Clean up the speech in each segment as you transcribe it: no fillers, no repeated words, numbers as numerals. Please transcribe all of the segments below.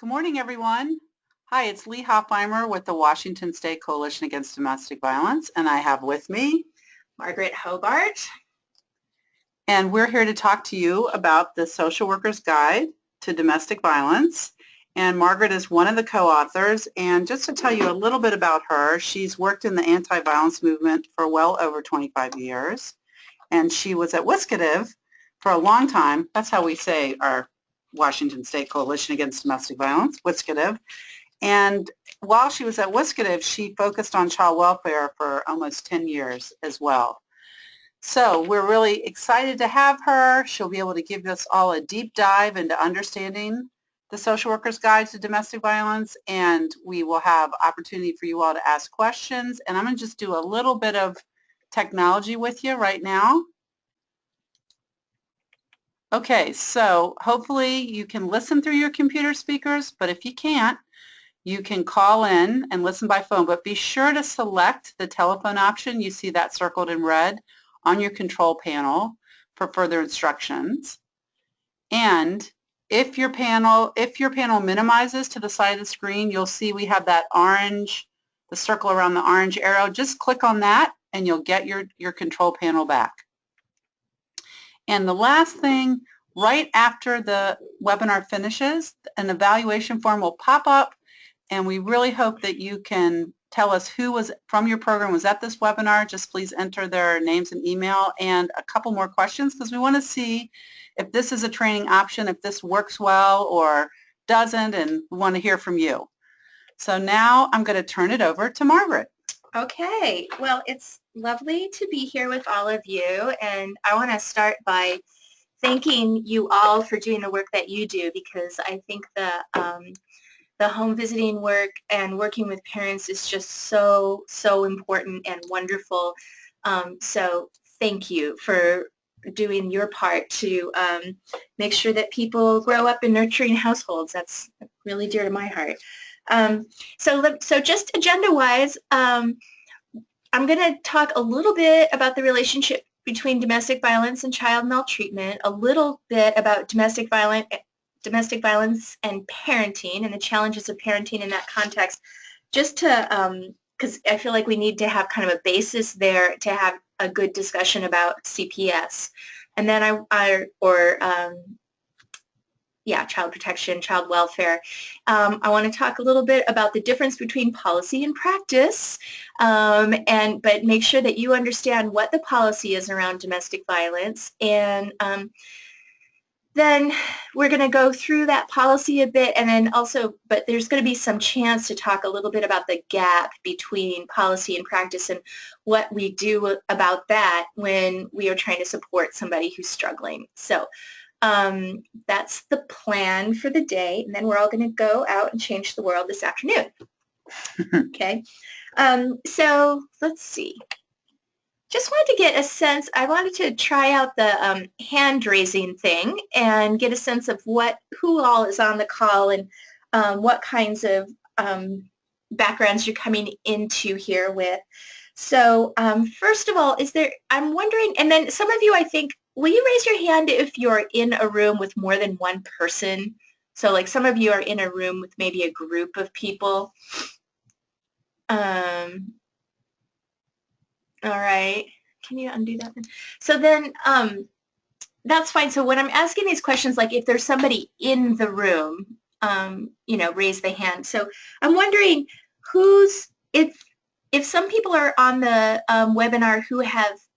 Good morning, everyone. Hi, it's Lee Hoffheimer with the Washington State Coalition Against Domestic Violence, and I have with me Margaret Hobart. And we're here to talk to you about the Social Worker's Guide to Domestic Violence. And Margaret is one of the co-authors. And just to tell you a little bit about her, she's worked in the anti-violence movement for well over 25 years. And she was at Wiscative for a long time. That's how we say our Washington State Coalition Against Domestic Violence, Wiscative. And while she was at Wiscative, she focused on child welfare for almost 10 years as well. So we're really excited to have her. She'll be able to give us all a deep dive into understanding the Social Worker's Guide to Domestic Violence, and we will have opportunity for you all to ask questions. And I'm going to just do a little bit of technology with you right now. Okay, so hopefully you can listen through your computer speakers, but if you can't, you can call in and listen by phone, but be sure to select the telephone option. You see that circled in red on your control panel for further instructions. And if your panel minimizes to the side of the screen, you'll see we have that orange, the circle around the orange arrow. Just click on that and you'll get your control panel back. And the last thing, right after the webinar finishes, an evaluation form will pop up, and we really hope that you can tell us who was from your program was at this webinar. Just please enter their names and email and a couple more questions, because we want to see if this is a training option, if this works well or doesn't, and we want to hear from you. So now I'm going to turn it over to Margaret. Okay, well, it's lovely to be here with all of you, and I want to start by thanking you all for doing the work that you do, because I think the home visiting work and working with parents is just so important and wonderful. So thank you for doing your part to make sure that people grow up in nurturing households. That's really dear to my heart. So just agenda-wise, I'm going to talk a little bit about the relationship between domestic violence and child maltreatment, a little bit about domestic violence and parenting and the challenges of parenting in that context, just to, because I feel like we need to have kind of a basis there to have a good discussion about CPS. And then child protection, child welfare. I want to talk a little bit about the difference between policy and practice, but make sure that you understand what the policy is around domestic violence, and then we're going to go through that policy a bit, and then also, but there's going to be some chance to talk a little bit about the gap between policy and practice and what we do about that when we are trying to support somebody who's struggling. So that's the plan for the day, and then we're all going to go out and change the world this afternoon. Okay, so let's see. Just wanted to get a sense, I wanted to try out the hand raising thing and get a sense of who all is on the call and what kinds of backgrounds you're coming into here with. So first of all, I'm wondering, and then some of you, I think, will you raise your hand if you're in a room with more than one person? So like some of you are in a room with maybe a group of people. All right, can you undo that? So then that's fine. So when I'm asking these questions, like if there's somebody in the room, raise the hand. So I'm wondering if some people are on the webinar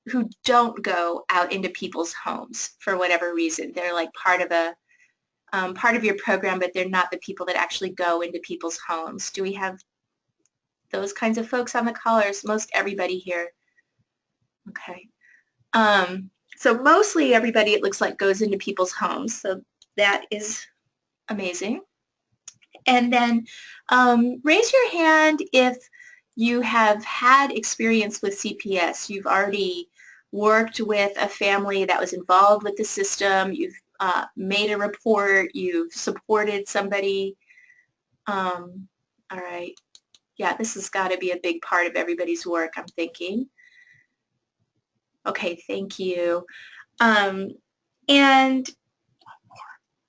who don't go out into people's homes for whatever reason. They're like part of your program, but they're not the people that actually go into people's homes. Do we have those kinds of folks on the call, or is most everybody here? Okay. So mostly everybody, it looks like, goes into people's homes. So that is amazing. And then raise your hand if you have had experience with CPS. You've already worked with a family that was involved with the system. You've made a report. You've supported somebody. All right. Yeah, this has got to be a big part of everybody's work, I'm thinking. Okay, thank you. And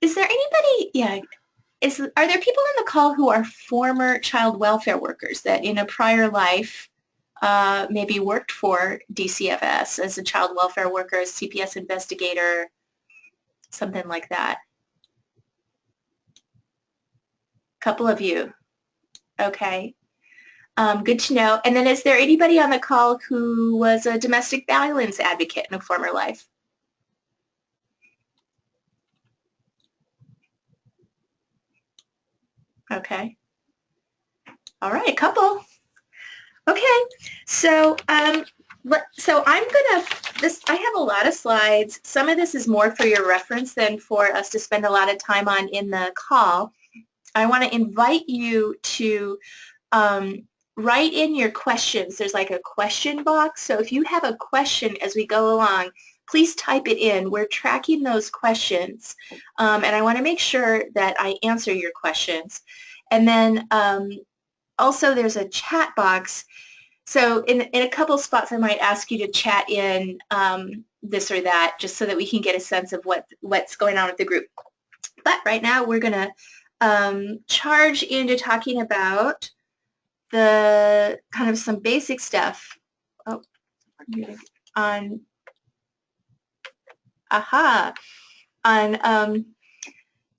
is there anybody, Are there people on the call who are former child welfare workers that in a prior life maybe worked for DCFS as a child welfare worker, as CPS investigator, something like that? A couple of you. Okay. Good to know. And then is there anybody on the call who was a domestic violence advocate in a former life? Okay. All right, a couple. Okay, so I have a lot of slides. Some of this is more for your reference than for us to spend a lot of time on in the call. I want to invite you to write in your questions. There's like a question box, so if you have a question as we go along, please type it in. We're tracking those questions, and I want to make sure that I answer your questions. And then also there's a chat box. So in a couple spots I might ask you to chat in this or that just so that we can get a sense of what's going on with the group. But right now we're going to charge into talking about the kind of some basic stuff on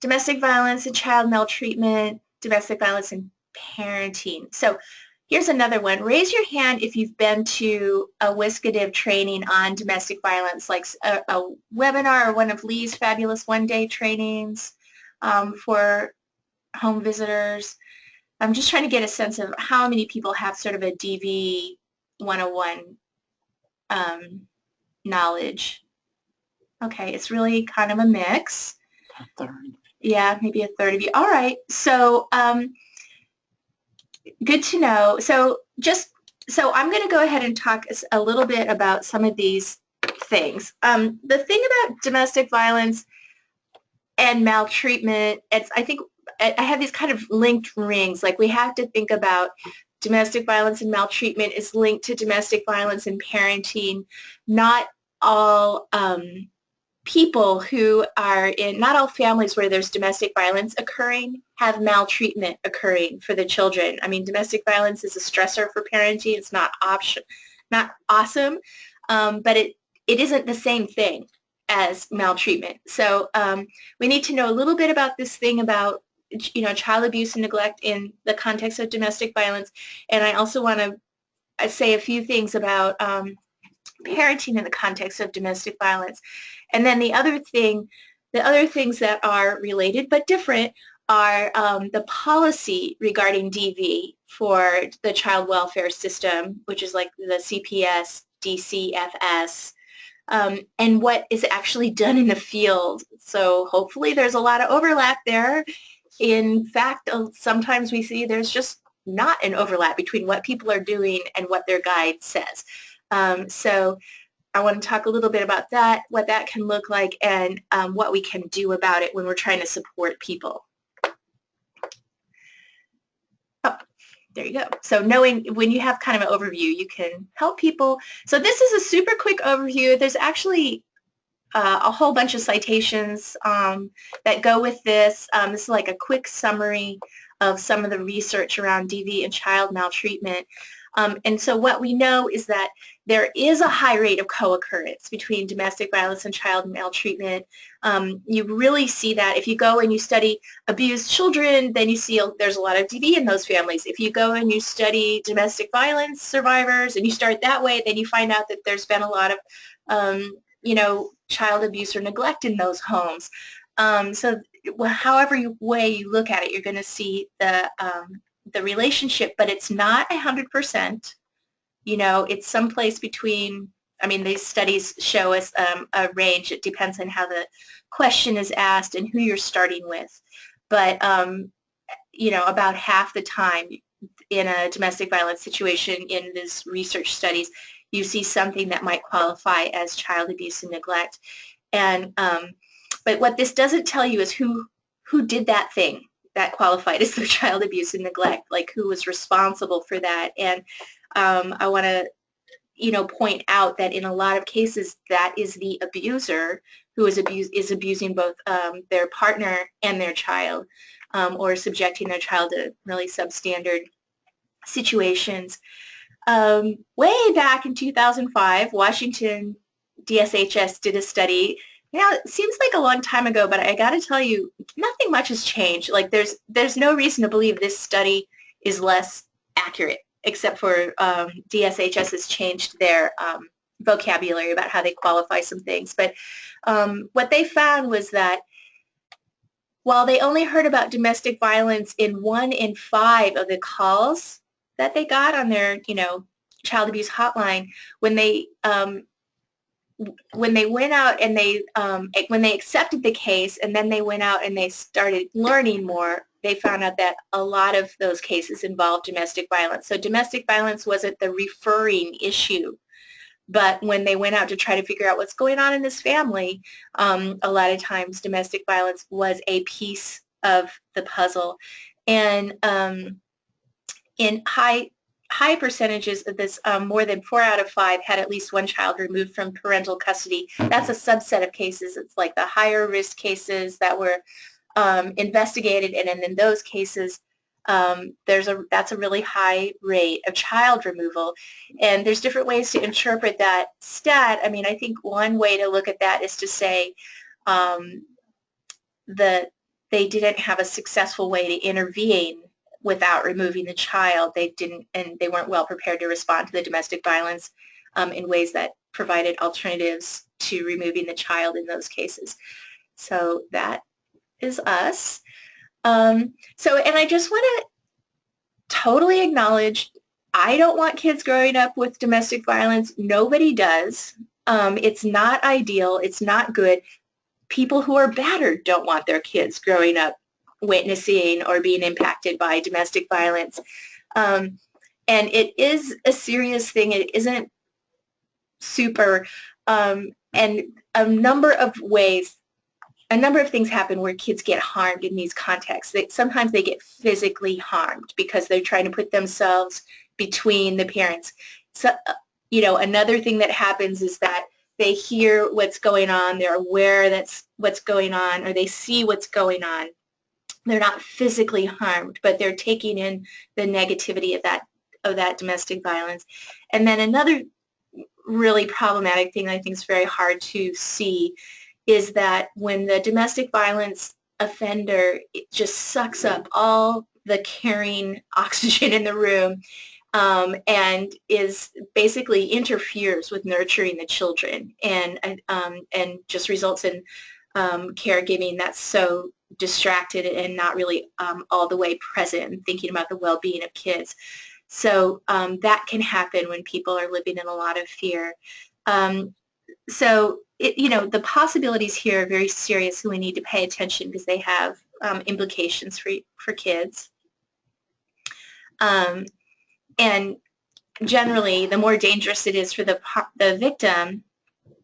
domestic violence and child maltreatment, domestic violence and parenting. So here's another one. Raise your hand if you've been to a WSCDIV training on domestic violence, like a webinar or one of Lee's fabulous one-day trainings for home visitors. I'm just trying to get a sense of how many people have sort of a DV 101 knowledge. Okay, it's really kind of a mix. A third. Yeah, maybe a third of you. All right, so good to know. So I'm going to go ahead and talk a little bit about some of these things. The thing about domestic violence and maltreatment, I think I have these kind of linked rings. Like we have to think about domestic violence and maltreatment is linked to domestic violence and parenting. Not all people who are in, not all families where there's domestic violence occurring have maltreatment occurring for the children. I mean, domestic violence is a stressor for parenting. It's not awesome, but it isn't the same thing as maltreatment. So we need to know a little bit about this thing about, you know, child abuse and neglect in the context of domestic violence. And I also want to say a few things about parenting in the context of domestic violence. And then the other things that are related but different are the policy regarding DV for the child welfare system, which is like the CPS, DCFS, and what is actually done in the field. So hopefully there's a lot of overlap there. In fact, sometimes we see there's just not an overlap between what people are doing and what their guide says. So I want to talk a little bit about that, what that can look like, and what we can do about it when we're trying to support people. Oh, there you go. So knowing when you have kind of an overview, you can help people. So this is a super quick overview. There's actually a whole bunch of citations that go with this. This is like a quick summary of some of the research around DV and child maltreatment. And so what we know is that there is a high rate of co-occurrence between domestic violence and child maltreatment. You really see that if you go and you study abused children, then you see there's a lot of DV in those families. If you go and you study domestic violence survivors and you start that way, then you find out that there's been a lot of, you know, child abuse or neglect in those homes. So however way you look at it, you're going to see the relationship, but it's not 100%. You know, it's someplace between, I mean, these studies show us a range. It depends on how the question is asked and who you're starting with. But, you know, about half the time in a domestic violence situation in these research studies, you see something that might qualify as child abuse and neglect. And, but what this doesn't tell you is who did that thing that qualified as the child abuse and neglect, like who was responsible for that. And I want to, you know, point out that in a lot of cases that is the abuser who is abusing both their partner and their child. or subjecting their child to really substandard situations. Way back in 2005, Washington DSHS did a study. Now, it seems like a long time ago, but I got to tell you, nothing much has changed. Like, there's no reason to believe this study is less accurate, except for DSHS has changed their vocabulary about how they qualify some things. But what they found was that while they only heard about domestic violence in 1 in 5 of the calls that they got on their, child abuse hotline, when they went out and when they accepted the case and then they went out and they started learning more, they found out that a lot of those cases involved domestic violence. So domestic violence wasn't the referring issue, but when they went out to try to figure out what's going on in this family, a lot of times domestic violence was a piece of the puzzle. And in high percentages of this, more than 4 out of 5 had at least one child removed from parental custody. That's a subset of cases. It's like the higher risk cases that were investigated, and in those cases, that's a really high rate of child removal. And there's different ways to interpret that stat. I mean, I think one way to look at that is to say that they didn't have a successful way to intervene without removing the child. They didn't, and they weren't well prepared to respond to the domestic violence in ways that provided alternatives to removing the child in those cases. So that is us. And I just want to totally acknowledge, I don't want kids growing up with domestic violence. Nobody does. It's not ideal. It's not good. People who are battered don't want their kids growing up witnessing or being impacted by domestic violence. And it is a serious thing. It isn't super, and a number of things happen where kids get harmed in these contexts. Sometimes they get physically harmed because they're trying to put themselves between the parents. So, another thing that happens is that they hear what's going on, they're aware that's what's going on, or they see what's going on. They're not physically harmed, but they're taking in the negativity of that domestic violence. And then another really problematic thing I think is very hard to see is that when the domestic violence offender, it just sucks up all the caring oxygen in the room, and is basically interferes with nurturing the children, and just results in caregiving that's so distracted and not really all the way present and thinking about the well-being of kids. So that can happen when people are living in a lot of fear. The possibilities here are very serious, and we need to pay attention because they have implications for kids. And generally, the more dangerous it is for the victim,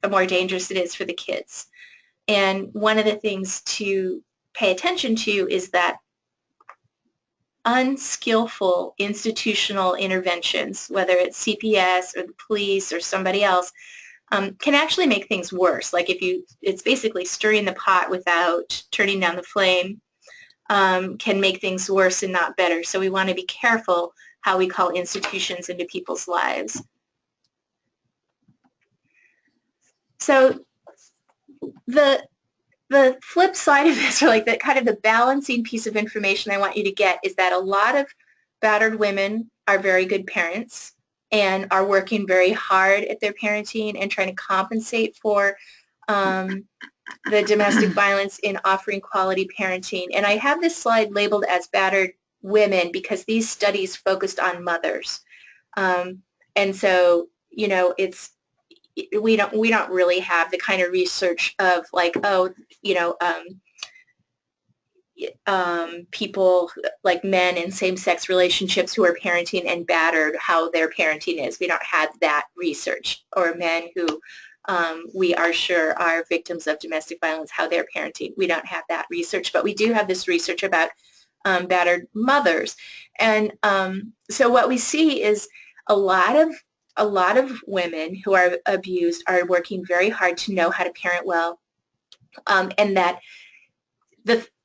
the more dangerous it is for the kids. And one of the things to pay attention to is that unskillful institutional interventions, whether it's CPS or the police or somebody else, can actually make things worse. Like it's basically stirring the pot without turning down the flame, can make things worse and not better. So we want to be careful how we call institutions into people's lives. So the flip side of this, or like the kind of the balancing piece of information I want you to get, is that a lot of battered women are very good parents and are working very hard at their parenting and trying to compensate for the domestic violence in offering quality parenting. And I have this slide labeled as battered women because these studies focused on mothers. And so, we don't really have the kind of research of like, people like men in same-sex relationships who are parenting and battered, how their parenting is. We don't have that research. Or men who we are sure are victims of domestic violence, how they're parenting. We don't have that research, but we do have this research about battered mothers. And so what we see is a lot of women who are abused are working very hard to know how to parent well, and that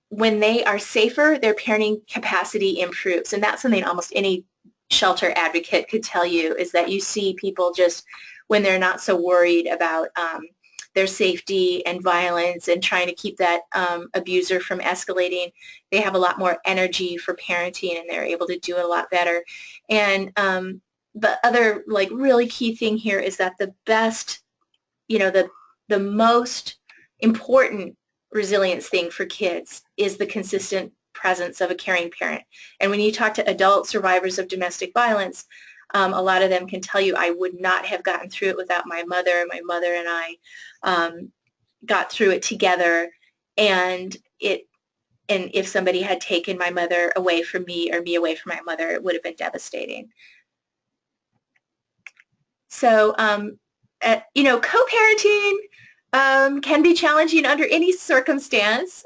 when they are safer, their parenting capacity improves. And that's something almost any shelter advocate could tell you, is that you see people just when they're not so worried about their safety and violence and trying to keep that abuser from escalating, they have a lot more energy for parenting and they're able to do it a lot better. And the other like really key thing here is that the best, the most important resilience thing for kids is the consistent presence of a caring parent. And when you talk to adult survivors of domestic violence, a lot of them can tell you, I would not have gotten through it without my mother. My mother and I got through it together, and if somebody had taken my mother away from me or me away from my mother, it would have been devastating. So, co-parenting can be challenging under any circumstance.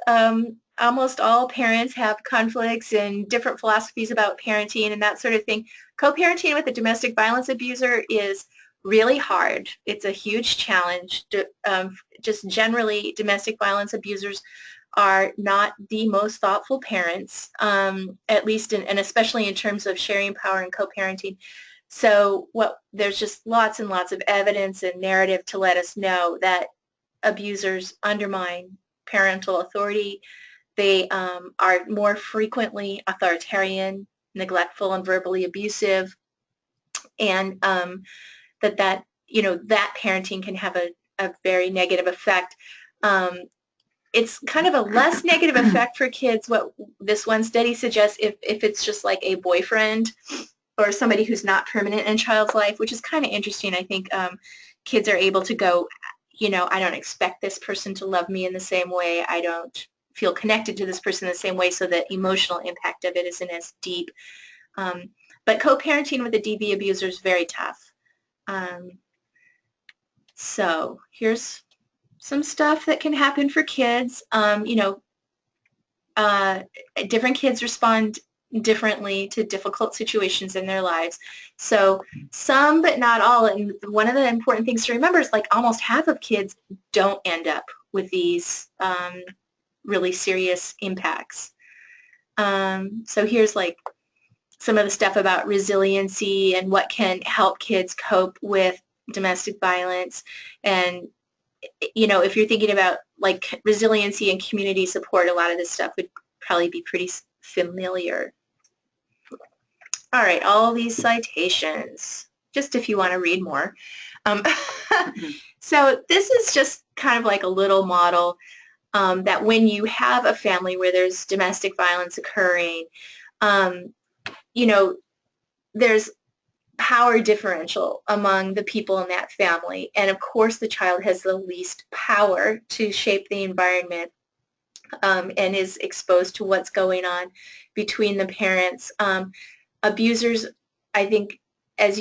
Almost all parents have conflicts and different philosophies about parenting and that sort of thing. Co-parenting with a domestic violence abuser is really hard. It's a huge challenge. Just generally, domestic violence abusers are not the most thoughtful parents, at least, and especially in terms of sharing power and co-parenting. So there's just lots and lots of evidence and narrative to let us know that abusers undermine parental authority. They are more frequently authoritarian, neglectful, and verbally abusive, and that parenting can have a very negative effect. It's kind of a less negative effect for kids. What this one study suggests, if it's just like a boyfriend or somebody who's not permanent in a child's life, which is kind of interesting. I think kids are able to go, I don't expect this person to love me in the same way. I don't feel connected to this person in the same way, so the emotional impact of it isn't as deep. But co-parenting with a DV abuser is very tough. So here's some stuff that can happen for kids. Different kids respond differently to difficult situations in their lives. So some, but not all, and one of the important things to remember is like almost half of kids don't end up with these really serious impacts. So here's like some of the stuff about resiliency and what can help kids cope with domestic violence. And if you're thinking about like resiliency and community support, a lot of this stuff would probably be pretty familiar. All right, all these citations, just if you want to read more. So this is just kind of like a little model that when you have a family where there's domestic violence occurring, there's power differential among the people in that family. And of course, the child has the least power to shape the environment and is exposed to what's going on between the parents. Abusers, I think, as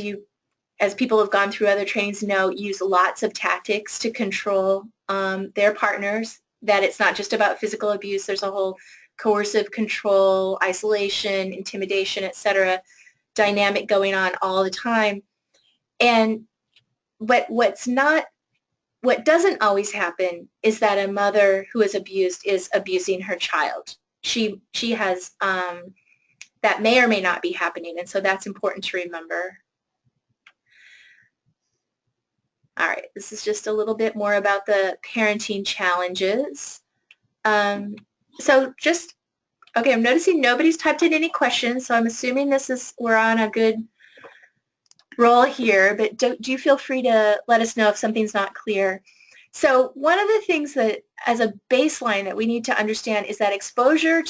people have gone through other trainings know, use lots of tactics to control their partners, that it's not just about physical abuse. There's a whole coercive control, isolation, intimidation, etc. dynamic going on all the time. And what doesn't always happen is that a mother who is abused is abusing her child. She has that may or may not be happening, and so that's important to remember. All right, this is just a little bit more about the parenting challenges. Okay, I'm noticing nobody's typed in any questions, so I'm assuming we're on a good roll here, but do you feel free to let us know if something's not clear. So one of the things that, as a baseline, that we need to understand is that exposure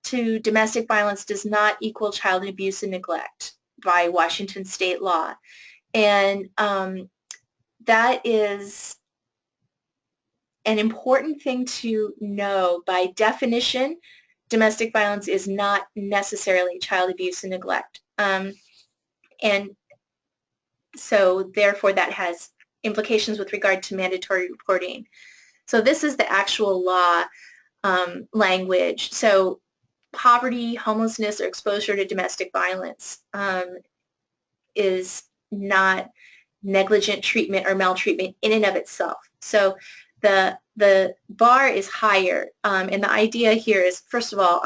to domestic violence does not equal child abuse and neglect by Washington state law. And that is an important thing to know. By definition, domestic violence is not necessarily child abuse and neglect. And so therefore that has implications with regard to mandatory reporting. So this is the actual law language. So poverty, homelessness, or exposure to domestic violence is not negligent treatment or maltreatment in and of itself. So the bar is higher, and the idea here is, first of all,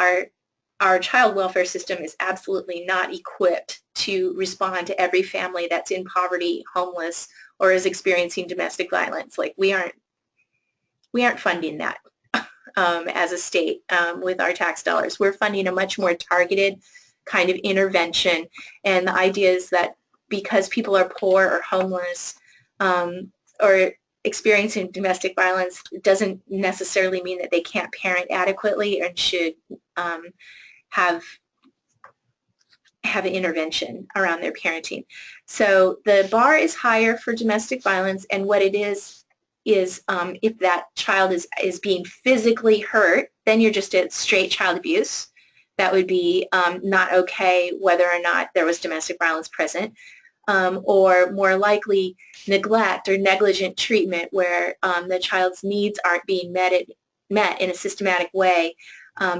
our child welfare system is absolutely not equipped to respond to every family that's in poverty, homeless, or is experiencing domestic violence. Like, we aren't funding that as a state with our tax dollars. We're funding a much more targeted kind of intervention, and the idea is that because people are poor or homeless or experiencing domestic violence doesn't necessarily mean that they can't parent adequately and should have an intervention around their parenting. So the bar is higher for domestic violence, and what it is if that child is being physically hurt, then you're just at straight child abuse. That would be not okay whether or not there was domestic violence present, or more likely neglect or negligent treatment where the child's needs aren't being met in a systematic way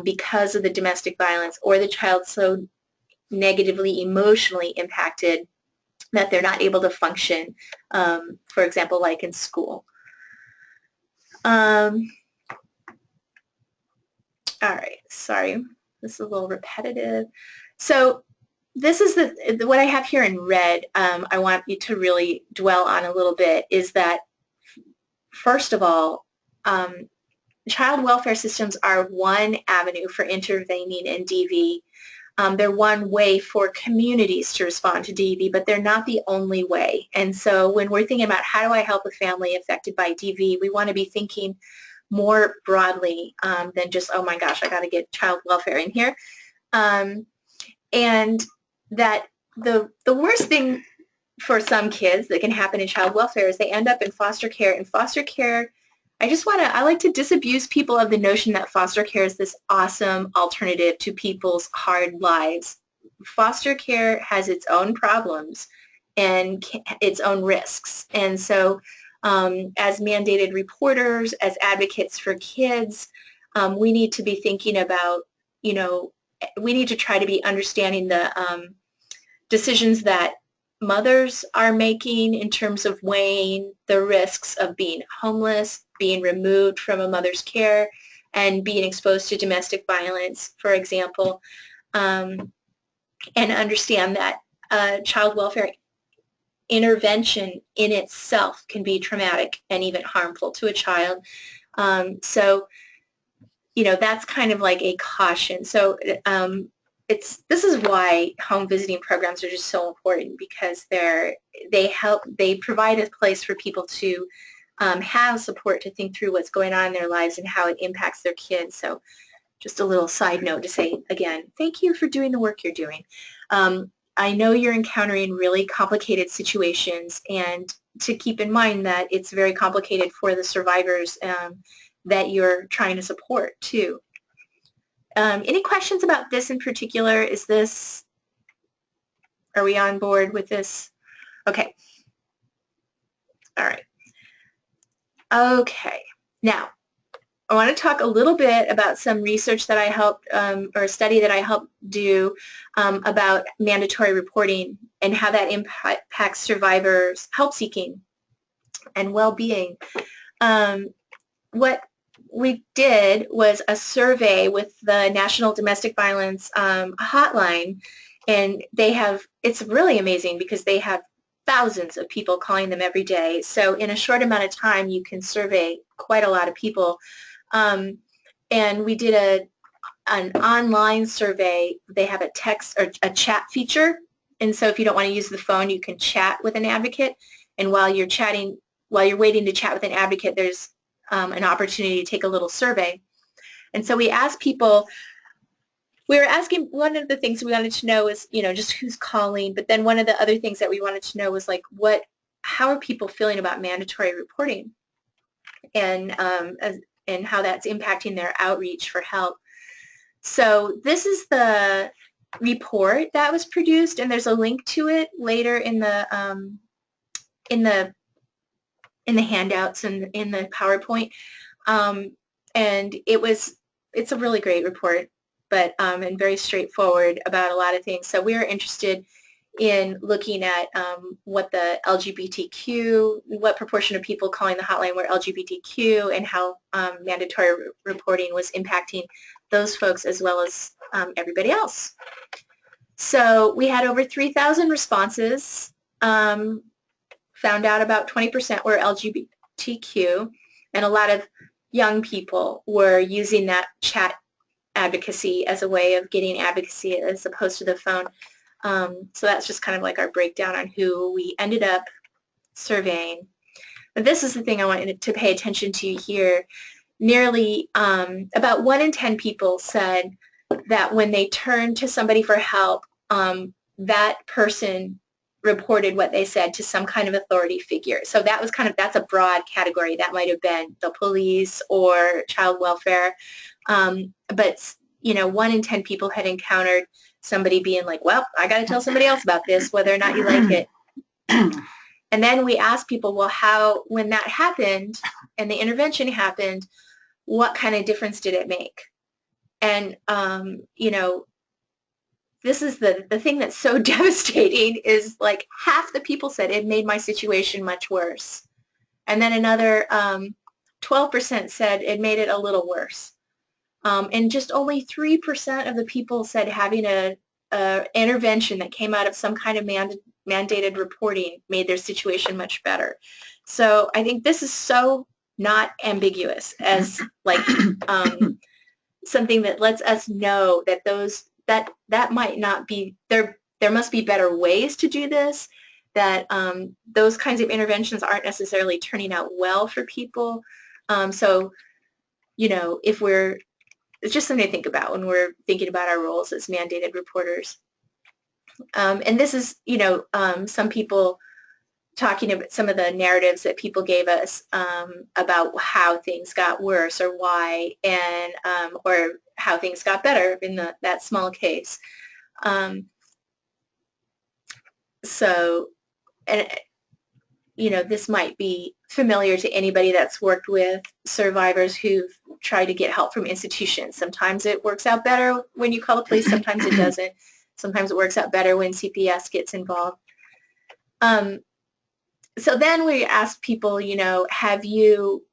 because of the domestic violence, or the child's so negatively emotionally impacted that they're not able to function, for example, like in school. All right, sorry, this is a little repetitive. So this is what I have here in red. I want you to really dwell on a little bit, is that, first of all, child welfare systems are one avenue for intervening in DV. They're one way for communities to respond to DV, but they're not the only way. And so when we're thinking about how do I help a family affected by DV, we want to be thinking more broadly than just, oh my gosh, I got to get child welfare in here. And that the worst thing for some kids that can happen in child welfare is they end up in foster care. And foster care, I like to disabuse people of the notion that foster care is this awesome alternative to people's hard lives. Foster care has its own problems and its own risks. And so as mandated reporters, as advocates for kids, we need to be thinking about, we need to try to be understanding the decisions that mothers are making in terms of weighing the risks of being homeless, being removed from a mother's care, and being exposed to domestic violence, for example, and understand that child welfare intervention in itself can be traumatic and even harmful to a child. So, that's kind of like a caution. So this is why home visiting programs are just so important, because they provide a place for people to have support to think through what's going on in their lives and how it impacts their kids. So just a little side note to say, again, thank you for doing the work you're doing. I know you're encountering really complicated situations, and to keep in mind that it's very complicated for the survivors that you're trying to support too. Any questions about this in particular? Are we on board with this? Okay. All right. Okay. Now, I want to talk a little bit about some research that I helped, or a study that I helped do about mandatory reporting and how that impacts survivors' help seeking and well-being. What we did was a survey with the National Domestic Violence Hotline, and it's really amazing because they have thousands of people calling them every day. So in a short amount of time, you can survey quite a lot of people. And we did an online survey. They have a text or a chat feature. And so if you don't want to use the phone, you can chat with an advocate. And while you're waiting to chat with an advocate, there's an opportunity to take a little survey. And so we asked people, we were asking, one of the things we wanted to know is, just who's calling, but then one of the other things that we wanted to know was like, how are people feeling about mandatory reporting, and how that's impacting their outreach for help. So this is the report that was produced, and there's a link to it later in the handouts and in the PowerPoint. And it's a really great report, but and very straightforward about a lot of things. So we are interested in looking at what the LGBTQ, what proportion of people calling the hotline were LGBTQ, and how mandatory reporting was impacting those folks as well as everybody else. So we had over 3,000 responses. Found out about 20% were LGBTQ, and a lot of young people were using that chat advocacy as a way of getting advocacy as opposed to the phone. So that's just kind of like our breakdown on who we ended up surveying. But this is the thing I wanted to pay attention to here. Nearly about 1 in 10 people said that when they turned to somebody for help, that person reported what they said to some kind of authority figure. So that was that's a broad category. That might have been the police or child welfare. But 1 in 10 people had encountered somebody being like, well, I got to tell somebody else about this, whether or not you like it. And then we asked people, well, when that happened and the intervention happened, what kind of difference did it make? And, this is the thing that's so devastating is like half the people said it made my situation much worse. And then another 12% said it made it a little worse. And just only 3% of the people said having a intervention that came out of some kind of mandated reporting made their situation much better. So I think this is so not ambiguous as like something that lets us know that that might not be there. There must be better ways to do this. That those kinds of interventions aren't necessarily turning out well for people. So if it's just something to think about when we're thinking about our roles as mandated reporters. And this is, some people talking about some of the narratives that people gave us about how things got worse or why, and or how things got better in that small case. So, and this might be familiar to anybody that's worked with survivors who've tried to get help from institutions. Sometimes it works out better when you call the police, sometimes it doesn't. Sometimes it works out better when CPS gets involved. So then we ask people, have you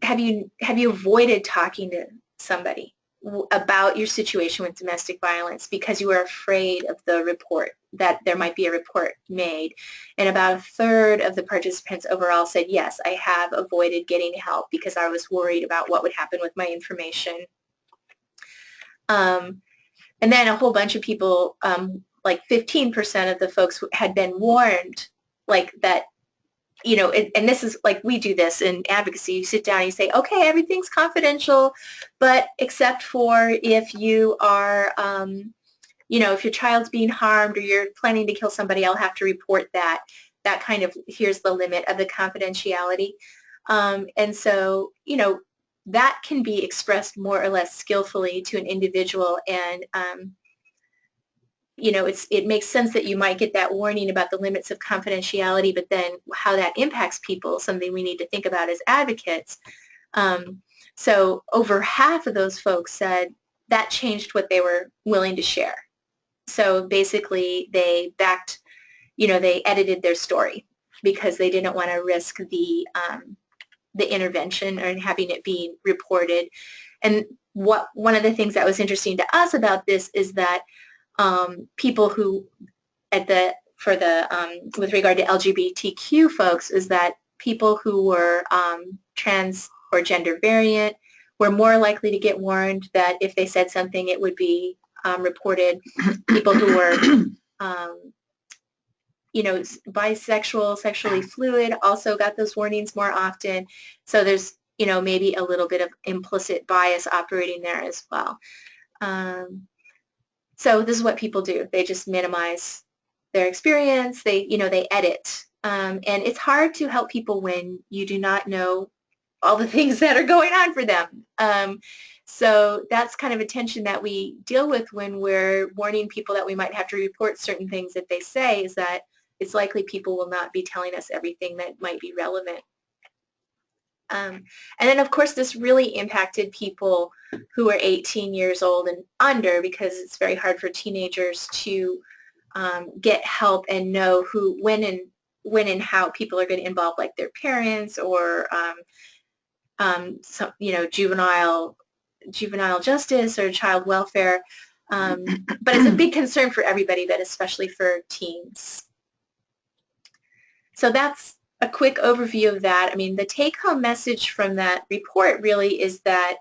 avoided talking to somebody about your situation with domestic violence because you were afraid of the report, that there might be a report made? And about a third of the participants overall said, yes, I have avoided getting help because I was worried about what would happen with my information. And then a whole bunch of people, like 15% of the folks had been warned, like that, and this is like we do this in advocacy. You sit down and you say, okay, everything's confidential, but except for if you are, if your child's being harmed or you're planning to kill somebody, I'll have to report that. That kind of, here's the limit of the confidentiality. And so, that can be expressed more or less skillfully to an individual, and it makes sense that you might get that warning about the limits of confidentiality, but then how that impacts people, something we need to think about as advocates. So over half of those folks said that changed what they were willing to share. So basically they they edited their story because they didn't want to risk the intervention or having it being reported. And one of the things that was interesting to us about this is that people who with regard to LGBTQ folks, is that people who were trans or gender variant were more likely to get warned that if they said something it would be reported. People who were bisexual, sexually fluid also got those warnings more often. So there's maybe a little bit of implicit bias operating there as well. So this is what people do. They just minimize their experience. They edit. And it's hard to help people when you do not know all the things that are going on for them. So that's kind of a tension that we deal with when we're warning people that we might have to report certain things that they say, is that it's likely people will not be telling us everything that might be relevant. And then, of course, this really impacted people who are 18 years old and under, because it's very hard for teenagers to get help and know when and how people are going to involve, like their parents or juvenile justice or child welfare. But it's a big concern for everybody, but especially for teens. So that's a quick overview of that. I mean, the take-home message from that report really is that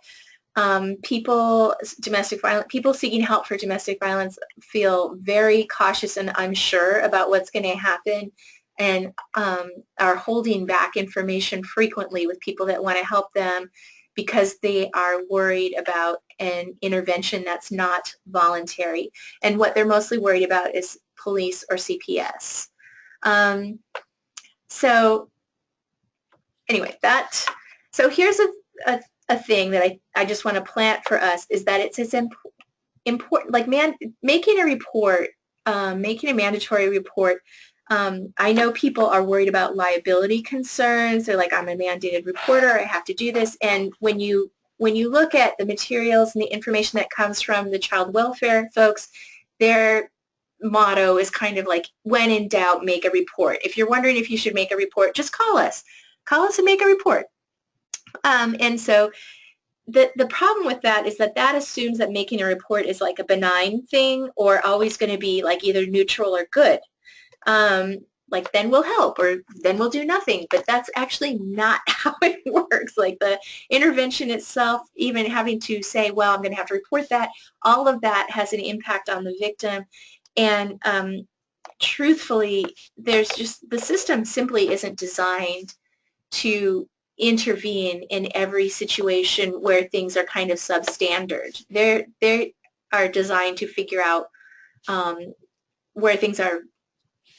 people seeking help for domestic violence feel very cautious and unsure about what's going to happen, and are holding back information frequently with people that want to help them because they are worried about an intervention that's not voluntary. And what they're mostly worried about is police or CPS. So anyway, so here's a thing that I just want to plant for us, is that it's as important, like making a report, making a mandatory report. I know people are worried about liability concerns. They're like, I'm a mandated reporter, I have to do this. And when you look at the materials and the information that comes from the child welfare folks, their motto is kind of like, when in doubt, make a report. If you're wondering if you should make a report, just call us. Call us and make a report. And so the problem with that is that assumes that making a report is like a benign thing, or always going to be like either neutral or good. Like, then we'll help, or then we'll do nothing. But that's actually not how it works. Like, the intervention itself, even having to say, well, I'm going to have to report that, all of that has an impact on the victim. And truthfully, the system simply isn't designed to intervene in every situation where things are kind of substandard. They are designed to figure out where things are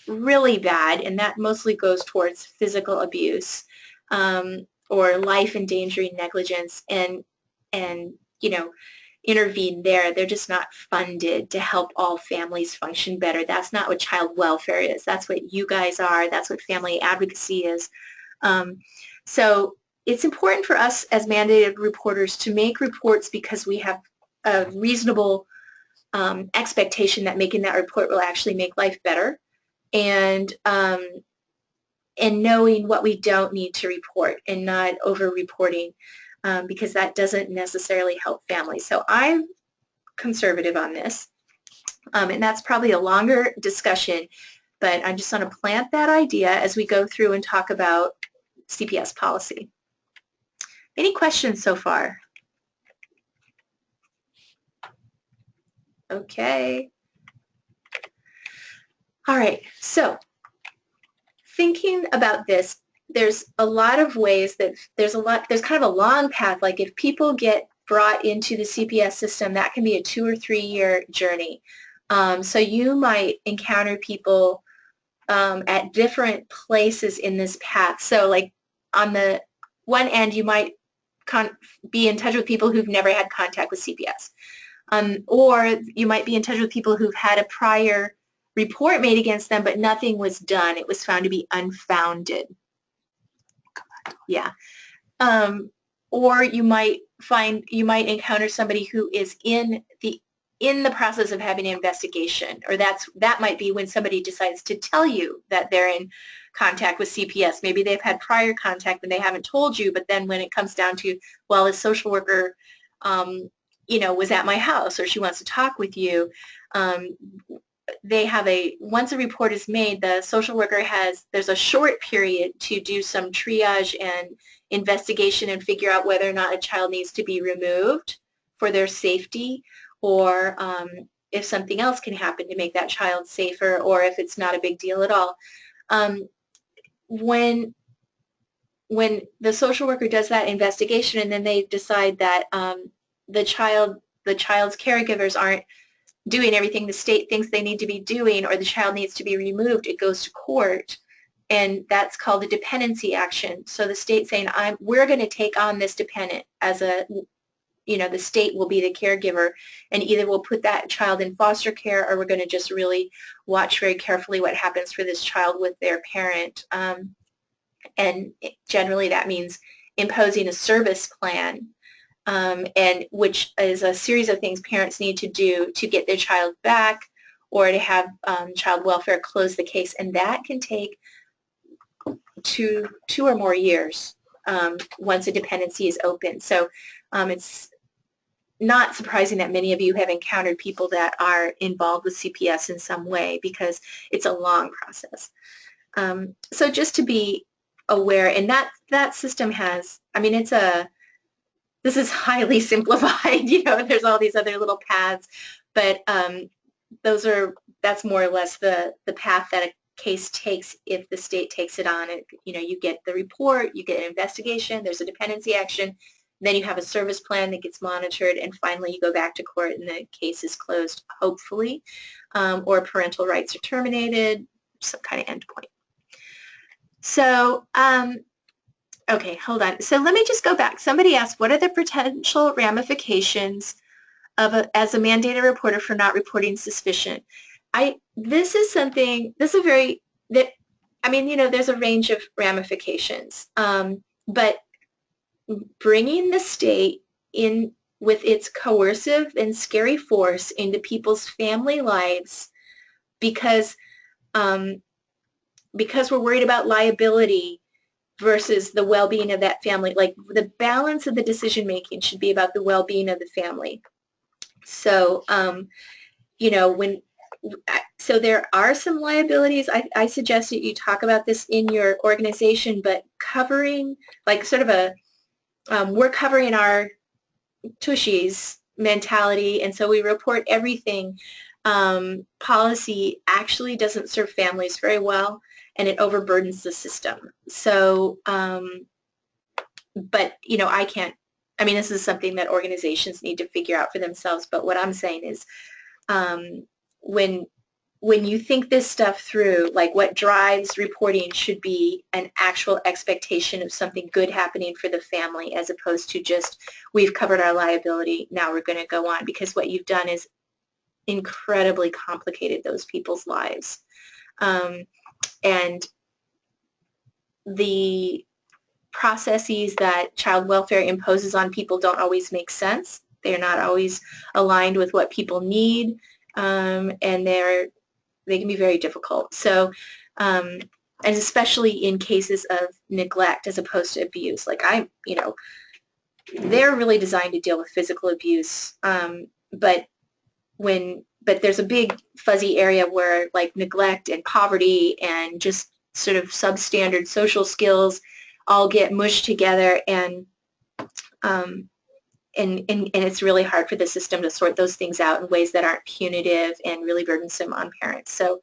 really bad, and that mostly goes towards physical abuse or life-endangering negligence, and intervene there. They're just not funded to help all families function better. That's not what child welfare is. That's what you guys are. That's what family advocacy is. So it's important for us as mandated reporters to make reports because we have a reasonable expectation that making that report will actually make life better, and knowing what we don't need to report and not over-reporting, because that doesn't necessarily help families. So I'm conservative on this, and that's probably a longer discussion, but I just want to plant that idea as we go through and talk about CPS policy. Any questions so far? Okay. All right, so thinking about this, there's a lot of ways that there's kind of a long path. Like, if people get brought into the CPS system, that can be a 2 or 3 year journey. So you might encounter people at different places in this path. So like, on the one end, you might be in touch with people who've never had contact with CPS. Or you might be in touch with people who've had a prior report made against them, but nothing was done. It was found to be unfounded. Yeah. Or you might encounter somebody who is in the process of having an investigation, or that might be when somebody decides to tell you that they're in contact with CPS. Maybe they've had prior contact and they haven't told you, but then when it comes down to, well, a social worker was at my house, or she wants to talk with you, once a report is made, the social worker there's a short period to do some triage and investigation and figure out whether or not a child needs to be removed for their safety, or if something else can happen to make that child safer, or if it's not a big deal at all. When the social worker does that investigation and then they decide that the child's caregivers aren't doing everything the state thinks they need to be doing, or the child needs to be removed, it goes to court, and that's called a dependency action. So the state saying, we're going to take on this dependent as the state will be the caregiver, and either we'll put that child in foster care, or we're going to just really watch very carefully what happens for this child with their parent. And generally that means imposing a service plan, and which is a series of things parents need to do to get their child back or to have child welfare close the case, and that can take two or more years once a dependency is open. So it's not surprising that many of you have encountered people that are involved with CPS in some way, because it's a long process. So just to be aware, and that system has, I mean, this is highly simplified, there's all these other little paths, but that's more or less the path that a case takes if the state takes it on. And, you get the report, you get an investigation, there's a dependency action, then you have a service plan that gets monitored, and finally you go back to court and the case is closed, hopefully, or parental rights are terminated, some kind of endpoint. So, okay, hold on. So let me just go back. Somebody asked, what are the potential ramifications as a mandated reporter for not reporting suspicion? There's a range of ramifications, but bringing the state in with its coercive and scary force into people's family lives because we're worried about liability versus the well-being of that family. Like, the balance of the decision-making should be about the well-being of the family. So, so there are some liabilities. I suggest that you talk about this in your organization, but covering, like, sort of we're covering our tushies mentality, and so we report everything. Policy actually doesn't serve families very well, and it overburdens the system. So, but, I can't, this is something that organizations need to figure out for themselves, but what I'm saying is, when you think this stuff through, like, what drives reporting should be an actual expectation of something good happening for the family, as opposed to just, we've covered our liability, now we're going to go on, because what you've done is incredibly complicated those people's lives. And the processes that child welfare imposes on people don't always make sense. They're not always aligned with what people need, and they can be very difficult. So, and especially in cases of neglect as opposed to abuse. Like, they're really designed to deal with physical abuse, but there's a big fuzzy area where, like, neglect and poverty and just sort of substandard social skills all get mushed together, and it's really hard for the system to sort those things out in ways that aren't punitive and really burdensome on parents. So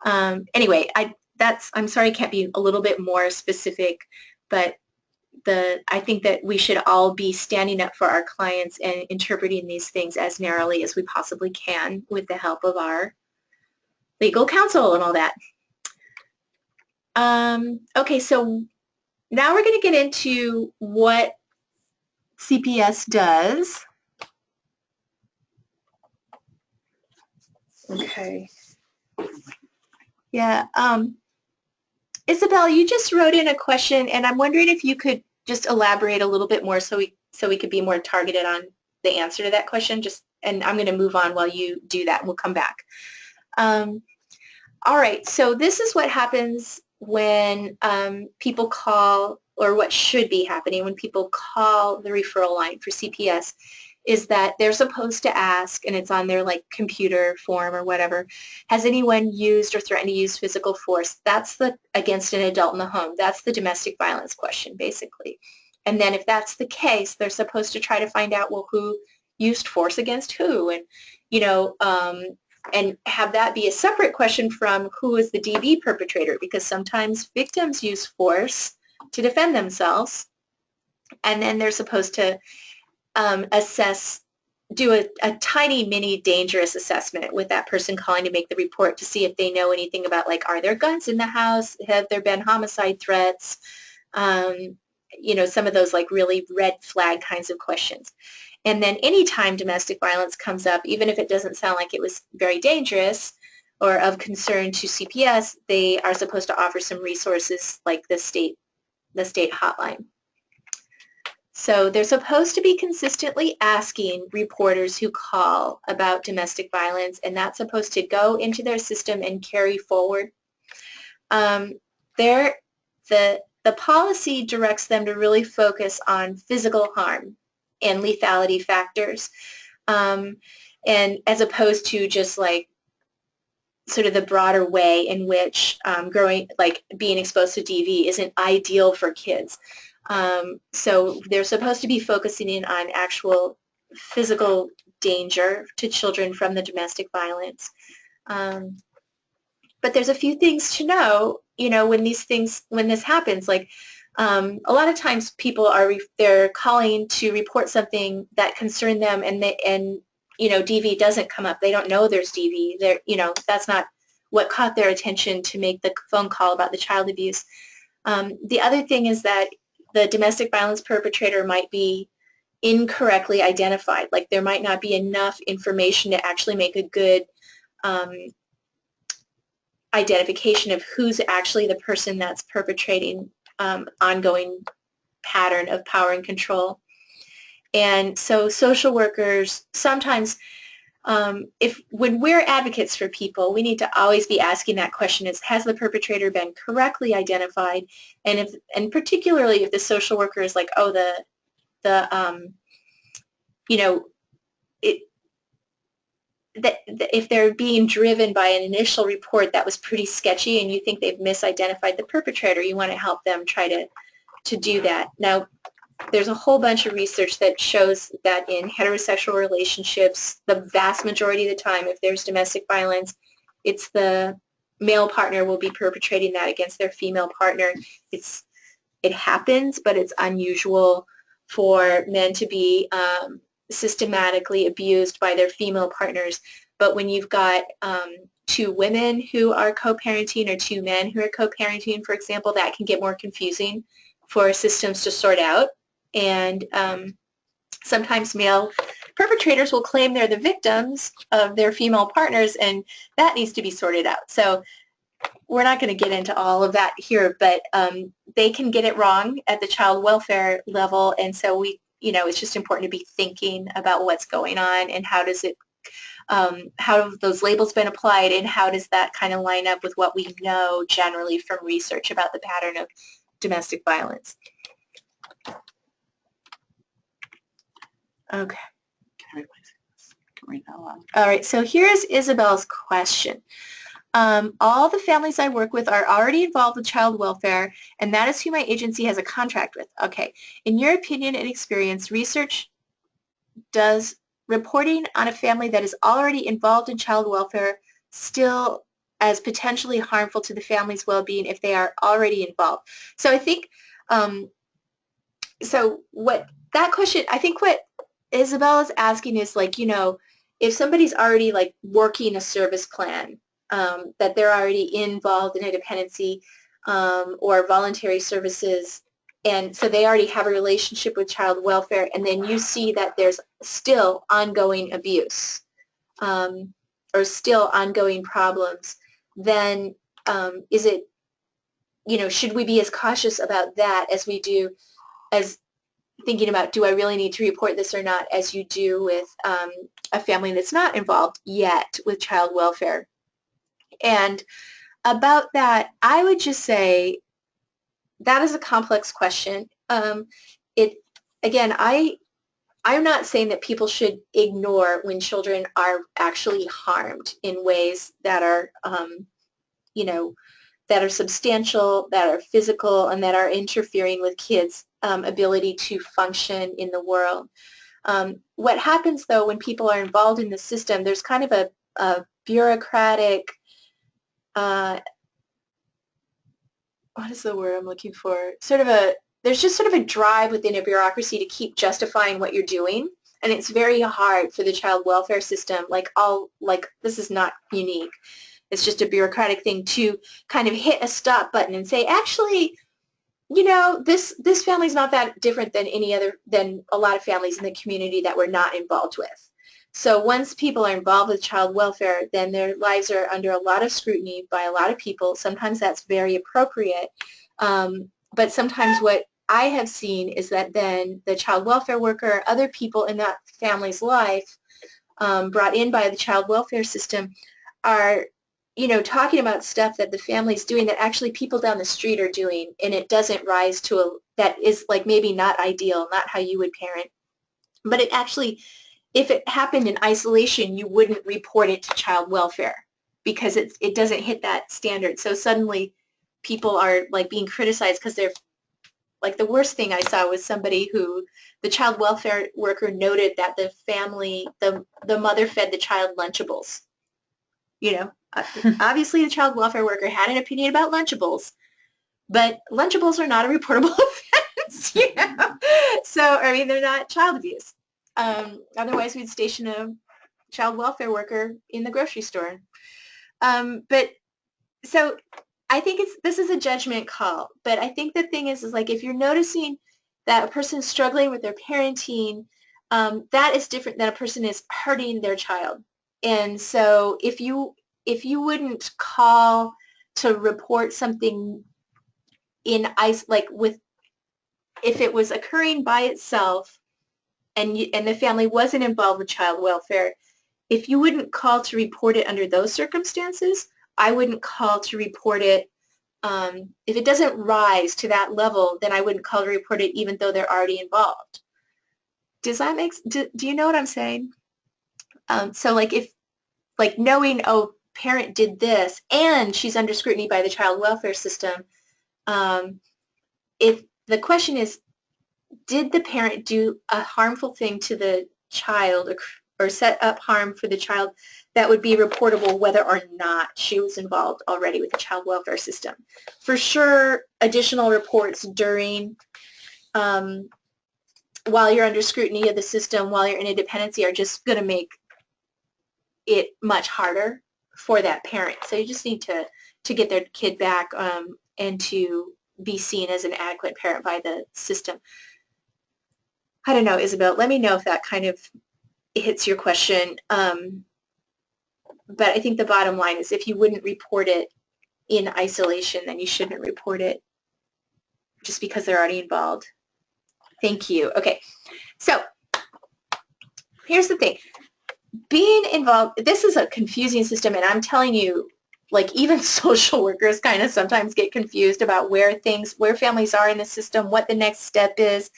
anyway, I'm sorry I can't be a little bit more specific, but I think that we should all be standing up for our clients and interpreting these things as narrowly as we possibly can with the help of our legal counsel and all that. Okay, so now we're going to get into what CPS does. Okay. Yeah. Isabel, you just wrote in a question, and I'm wondering if you could just elaborate a little bit more so we could be more targeted on the answer to that question. And I'm going to move on while you do that. We'll come back. All right. So this is what happens when people call, or what should be happening when people call the referral line for CPS, is that they're supposed to ask, and it's on their, like, computer form or whatever, has anyone used or threatened to use physical force? That's against an adult in the home. That's the domestic violence question, basically. And then if that's the case, they're supposed to try to find out, well, who used force against who, and, and have that be a separate question from who is the DV perpetrator, because sometimes victims use force to defend themselves, and then they're supposed to do a tiny mini dangerous assessment with that person calling to make the report to see if they know anything about, like, are there guns in the house? Have there been homicide threats? Some of those, like, really red flag kinds of questions. And then anytime domestic violence comes up, even if it doesn't sound like it was very dangerous or of concern to CPS, they are supposed to offer some resources like the state hotline. So they're supposed to be consistently asking reporters who call about domestic violence, and that's supposed to go into their system and carry forward. The policy directs them to really focus on physical harm and lethality factors, and as opposed to just like sort of the broader way in which being exposed to DV isn't ideal for kids. So they're supposed to be focusing in on actual physical danger to children from the domestic violence. But there's a few things to know, when this happens. Like a lot of times people they're calling to report something that concerned them, and DV doesn't come up. They don't know there's DV. That's not what caught their attention to make the phone call about the child abuse. The other thing is that the domestic violence perpetrator might be incorrectly identified. Like there might not be enough information to actually make a good identification of who's actually the person that's perpetrating ongoing pattern of power and control. And so social workers sometimes, when we're advocates for people, we need to always be asking that question: has the perpetrator been correctly identified? And particularly if the social worker is like, oh, if they're being driven by an initial report that was pretty sketchy and you think they've misidentified the perpetrator, you want to help them try to do that. Now, there's a whole bunch of research that shows that in heterosexual relationships, the vast majority of the time, if there's domestic violence, it's the male partner will be perpetrating that against their female partner. It happens, but it's unusual for men to be systematically abused by their female partners. But when you've got two women who are co-parenting or two men who are co-parenting, for example, that can get more confusing for systems to sort out. And sometimes male perpetrators will claim they're the victims of their female partners, and that needs to be sorted out. So we're not going to get into all of that here, but they can get it wrong at the child welfare level, and so it's just important to be thinking about what's going on and how have those labels been applied, and how does that kind of line up with what we know generally from research about the pattern of domestic violence. Okay. All right, so here's Isabel's question. All the families I work with are already involved with child welfare, and that is who my agency has a contract with. Okay. In your opinion and experience, research does reporting on a family that is already involved in child welfare still as potentially harmful to the family's well-being if they are already involved? So I think, I think what Isabel is asking is like, if somebody's already like working a service plan, that they're already involved in a dependency or voluntary services, and so they already have a relationship with child welfare, and then you see that there's still ongoing abuse or still ongoing problems, then is it, should we be as cautious about that as we do as thinking about, do I really need to report this or not, as you do with a family that's not involved yet with child welfare? And about that, I would just say that is a complex question. Again, I'm not saying that people should ignore when children are actually harmed in ways that are, that are substantial, that are physical, and that are interfering with kids' ability to function in the world. What happens, though, when people are involved in the system, there's kind of a bureaucratic, what is the word I'm looking for? There's just sort of a drive within a bureaucracy to keep justifying what you're doing, and it's very hard for the child welfare system, this is not unique. It's just a bureaucratic thing to kind of hit a stop button and say, actually, this family's not that different than than a lot of families in the community that we're not involved with. So once people are involved with child welfare, then their lives are under a lot of scrutiny by a lot of people. Sometimes that's very appropriate, but sometimes what I have seen is that then the child welfare worker, other people in that family's life brought in by the child welfare system are, talking about stuff that the family's doing that actually people down the street are doing, and it doesn't rise to that is like maybe not ideal, not how you would parent. But it actually, if it happened in isolation, you wouldn't report it to child welfare because it doesn't hit that standard. So suddenly people are like being criticized because they're like, the worst thing I saw was somebody who, the child welfare worker noted that the family, the mother fed the child Lunchables. Obviously the child welfare worker had an opinion about Lunchables, but Lunchables are not a reportable offense, So, I mean, they're not child abuse. Otherwise, we'd station a child welfare worker in the grocery store. But so I think this is a judgment call, but I think the thing is like if you're noticing that a person is struggling with their parenting, that is different than a person is hurting their child. And so if you wouldn't call to report something in ice, like with, if it was occurring by itself and the family wasn't involved with child welfare, if you wouldn't call to report it under those circumstances, I wouldn't call to report it. If it doesn't rise to that level, then I wouldn't call to report it even though they're already involved. Does that make, do you know what I'm saying? So like if, like knowing, oh, parent did this and she's under scrutiny by the child welfare system, if the question is, did the parent do a harmful thing to the child or set up harm for the child, that would be reportable whether or not she was involved already with the child welfare system. For sure, additional reports during, while you're under scrutiny of the system, while you're in a dependency, are just going to make it much harder for that parent. So you just need to get their kid back and to be seen as an adequate parent by the system. I don't know, Isabel, let me know if that kind of hits your question. But I think the bottom line is if you wouldn't report it in isolation, then you shouldn't report it just because they're already involved. Thank you. Okay, so here's the thing. Being involved, this is a confusing system, and I'm telling you, like even social workers kind of sometimes get confused about where families are in the system, what the next step is,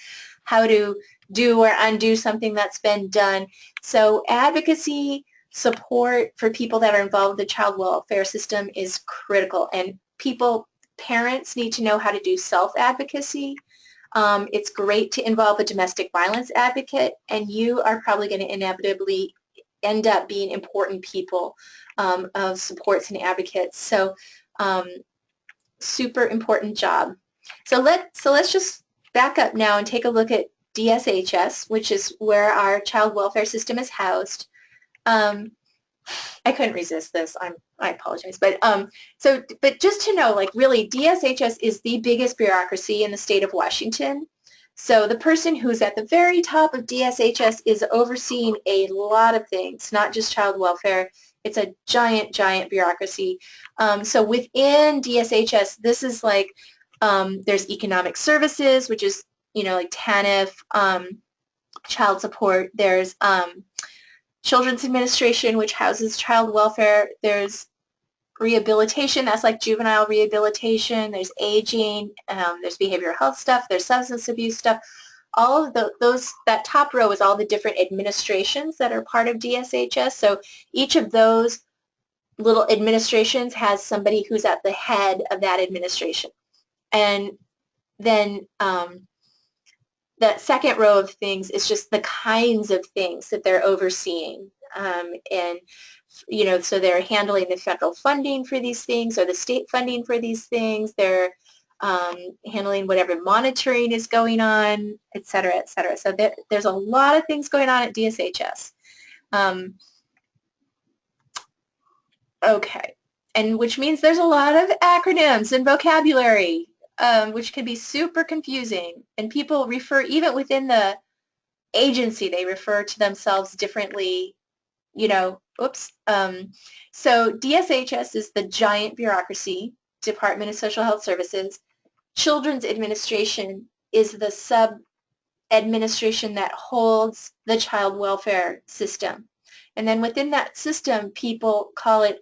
how to do or undo something that's been done. So advocacy, support for people that are involved with the child welfare system is critical, and parents need to know how to do self-advocacy. It's great to involve a domestic violence advocate, and you are probably going to inevitably end up being important people of supports and advocates. So super important job. So let's just back up now and take a look at DSHS, which is where our child welfare system is housed. I couldn't resist this. I apologize. But but just to know, like really, DSHS is the biggest bureaucracy in the state of Washington. So the person who's at the very top of DSHS is overseeing a lot of things, not just child welfare. It's a giant, giant bureaucracy. So within DSHS, this is like, there's economic services, which is, like TANF, child support. There's Children's Administration, which houses child welfare. There's rehabilitation, that's like juvenile rehabilitation. There's aging, there's behavioral health stuff, there's substance abuse stuff. All of that top row is all the different administrations that are part of DSHS. So each of those little administrations has somebody who's at the head of that administration. And then that second row of things is just the kinds of things that they're overseeing. And so they're handling the federal funding for these things or the state funding for these things. They're handling whatever monitoring is going on, et cetera, et cetera. So there's a lot of things going on at DSHS. Okay, and which means there's a lot of acronyms and vocabulary, which can be super confusing. And people refer, even within the agency, they refer to themselves differently. So DSHS is the giant bureaucracy, Department of Social Health Services. Children's Administration is the sub-administration that holds the child welfare system. And then within that system, people call it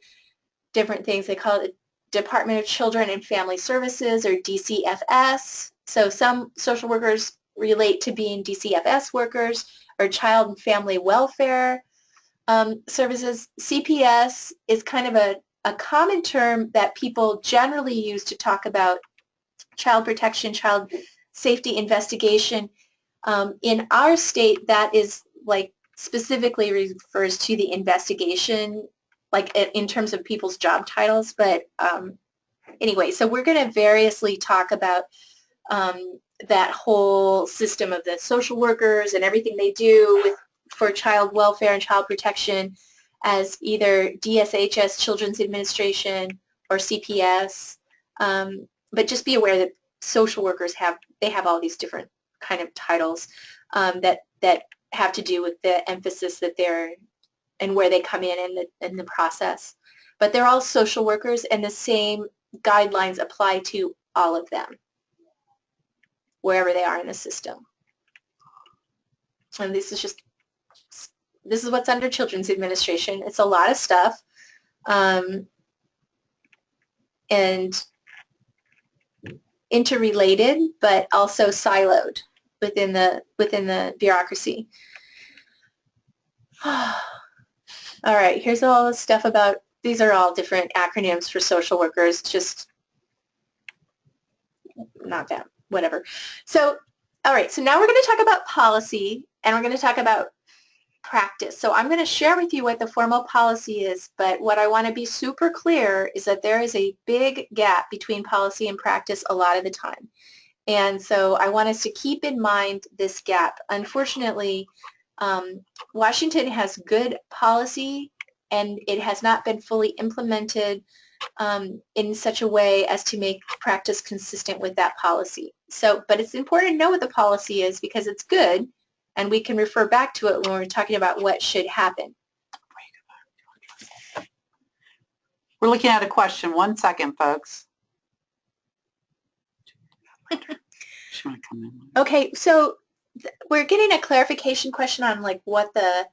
different things. They call it Department of Children and Family Services, or DCFS. So some social workers relate to being DCFS workers, or Child and Family Welfare Services. CPS is kind of a common term that people generally use to talk about child protection, child safety investigation. In our state, that is like specifically refers to the investigation, like in terms of people's job titles. But anyway, so we're going to variously talk about that whole system of the social workers and everything they do for child welfare and child protection as either DSHS, Children's Administration, or CPS. But just be aware that social workers have all these different kind of titles that have to do with the emphasis that they're and where they come in the process. But they're all social workers, and the same guidelines apply to all of them, wherever they are in the system. And this is what's under Children's Administration. It's a lot of stuff, and interrelated, but also siloed within the bureaucracy. All right, here's all the stuff about, these are all different acronyms for social workers, just not that, whatever. So, all right, so now we're going to talk about policy, and we're going to talk about practice. So I'm going to share with you what the formal policy is, but what I want to be super clear is that there is a big gap between policy and practice a lot of the time. And so I want us to keep in mind this gap. Unfortunately, Washington has good policy, and it has not been fully implemented in such a way as to make practice consistent with that policy. So, but it's important to know what the policy is because it's good, and we can refer back to it when we're talking about what should happen. We're looking at a question. 1 second, folks. Okay, so we're getting a clarification question on like what the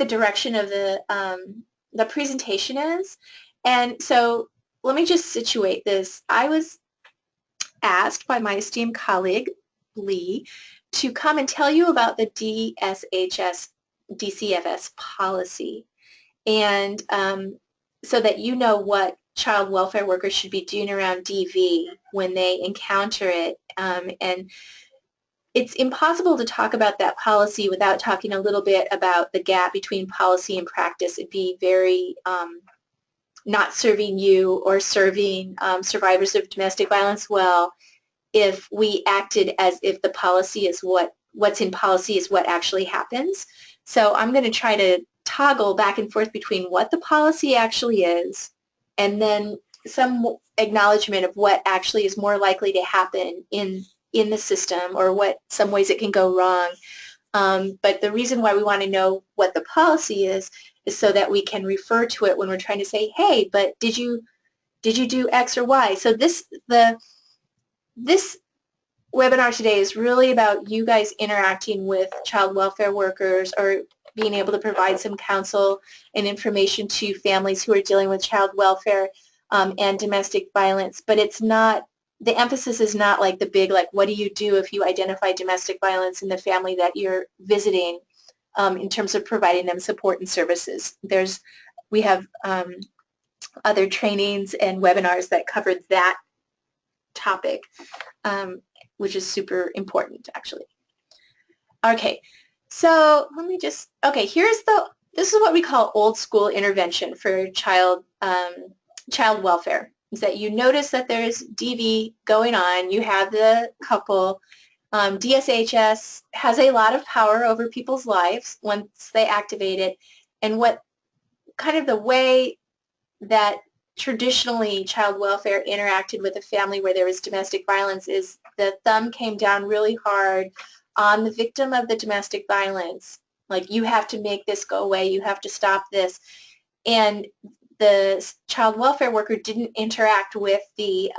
direction of the presentation is. And so let me just situate this. I was asked by my esteemed colleague, Lee, to come and tell you about the DCFS policy, and so that you know what child welfare workers should be doing around DV when they encounter it. And it's impossible to talk about that policy without talking a little bit about the gap between policy and practice. It'd be very not serving you or serving survivors of domestic violence well if we acted as if the policy is what's in policy is what actually happens. So I'm going to try to toggle back and forth between what the policy actually is and then some acknowledgement of what actually is more likely to happen in the system, or what some ways it can go wrong. But the reason why we want to know what the policy is so that we can refer to it when we're trying to say, hey, but did you do X or Y? So this webinar today is really about you guys interacting with child welfare workers, or being able to provide some counsel and information to families who are dealing with child welfare and domestic violence. But it's not, the emphasis is not like the big, like, what do you do if you identify domestic violence in the family that you're visiting, in terms of providing them support and services. We have other trainings and webinars that cover that topic, which is super important, actually. Okay, so let me just, okay, this is what we call old school intervention for child welfare. Is that you notice that there's DV going on, you have the couple, DSHS has a lot of power over people's lives once they activate it, and what kind of the way that traditionally child welfare interacted with a family where there was domestic violence is the thumb came down really hard on the victim of the domestic violence. Like, you have to make this go away, you have to stop this. And the child welfare worker didn't interact with the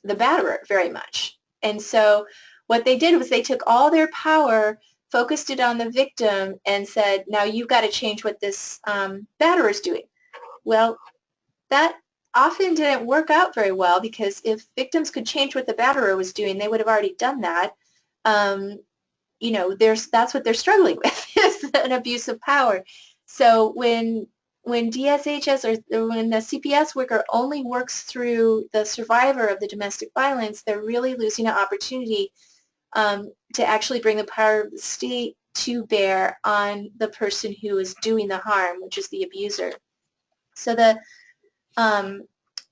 batterer very much. And so what they did was they took all their power, focused it on the victim, and said, now you've got to change what this batterer is doing. Well, that often didn't work out very well, because if victims could change what the batterer was doing, they would have already done that. You know, that's what they're struggling with, is an abuse of power. So when DSHS or when the CPS worker only works through the survivor of the domestic violence, they're really losing an opportunity to actually bring the power of the state to bear on the person who is doing the harm, which is the abuser. So the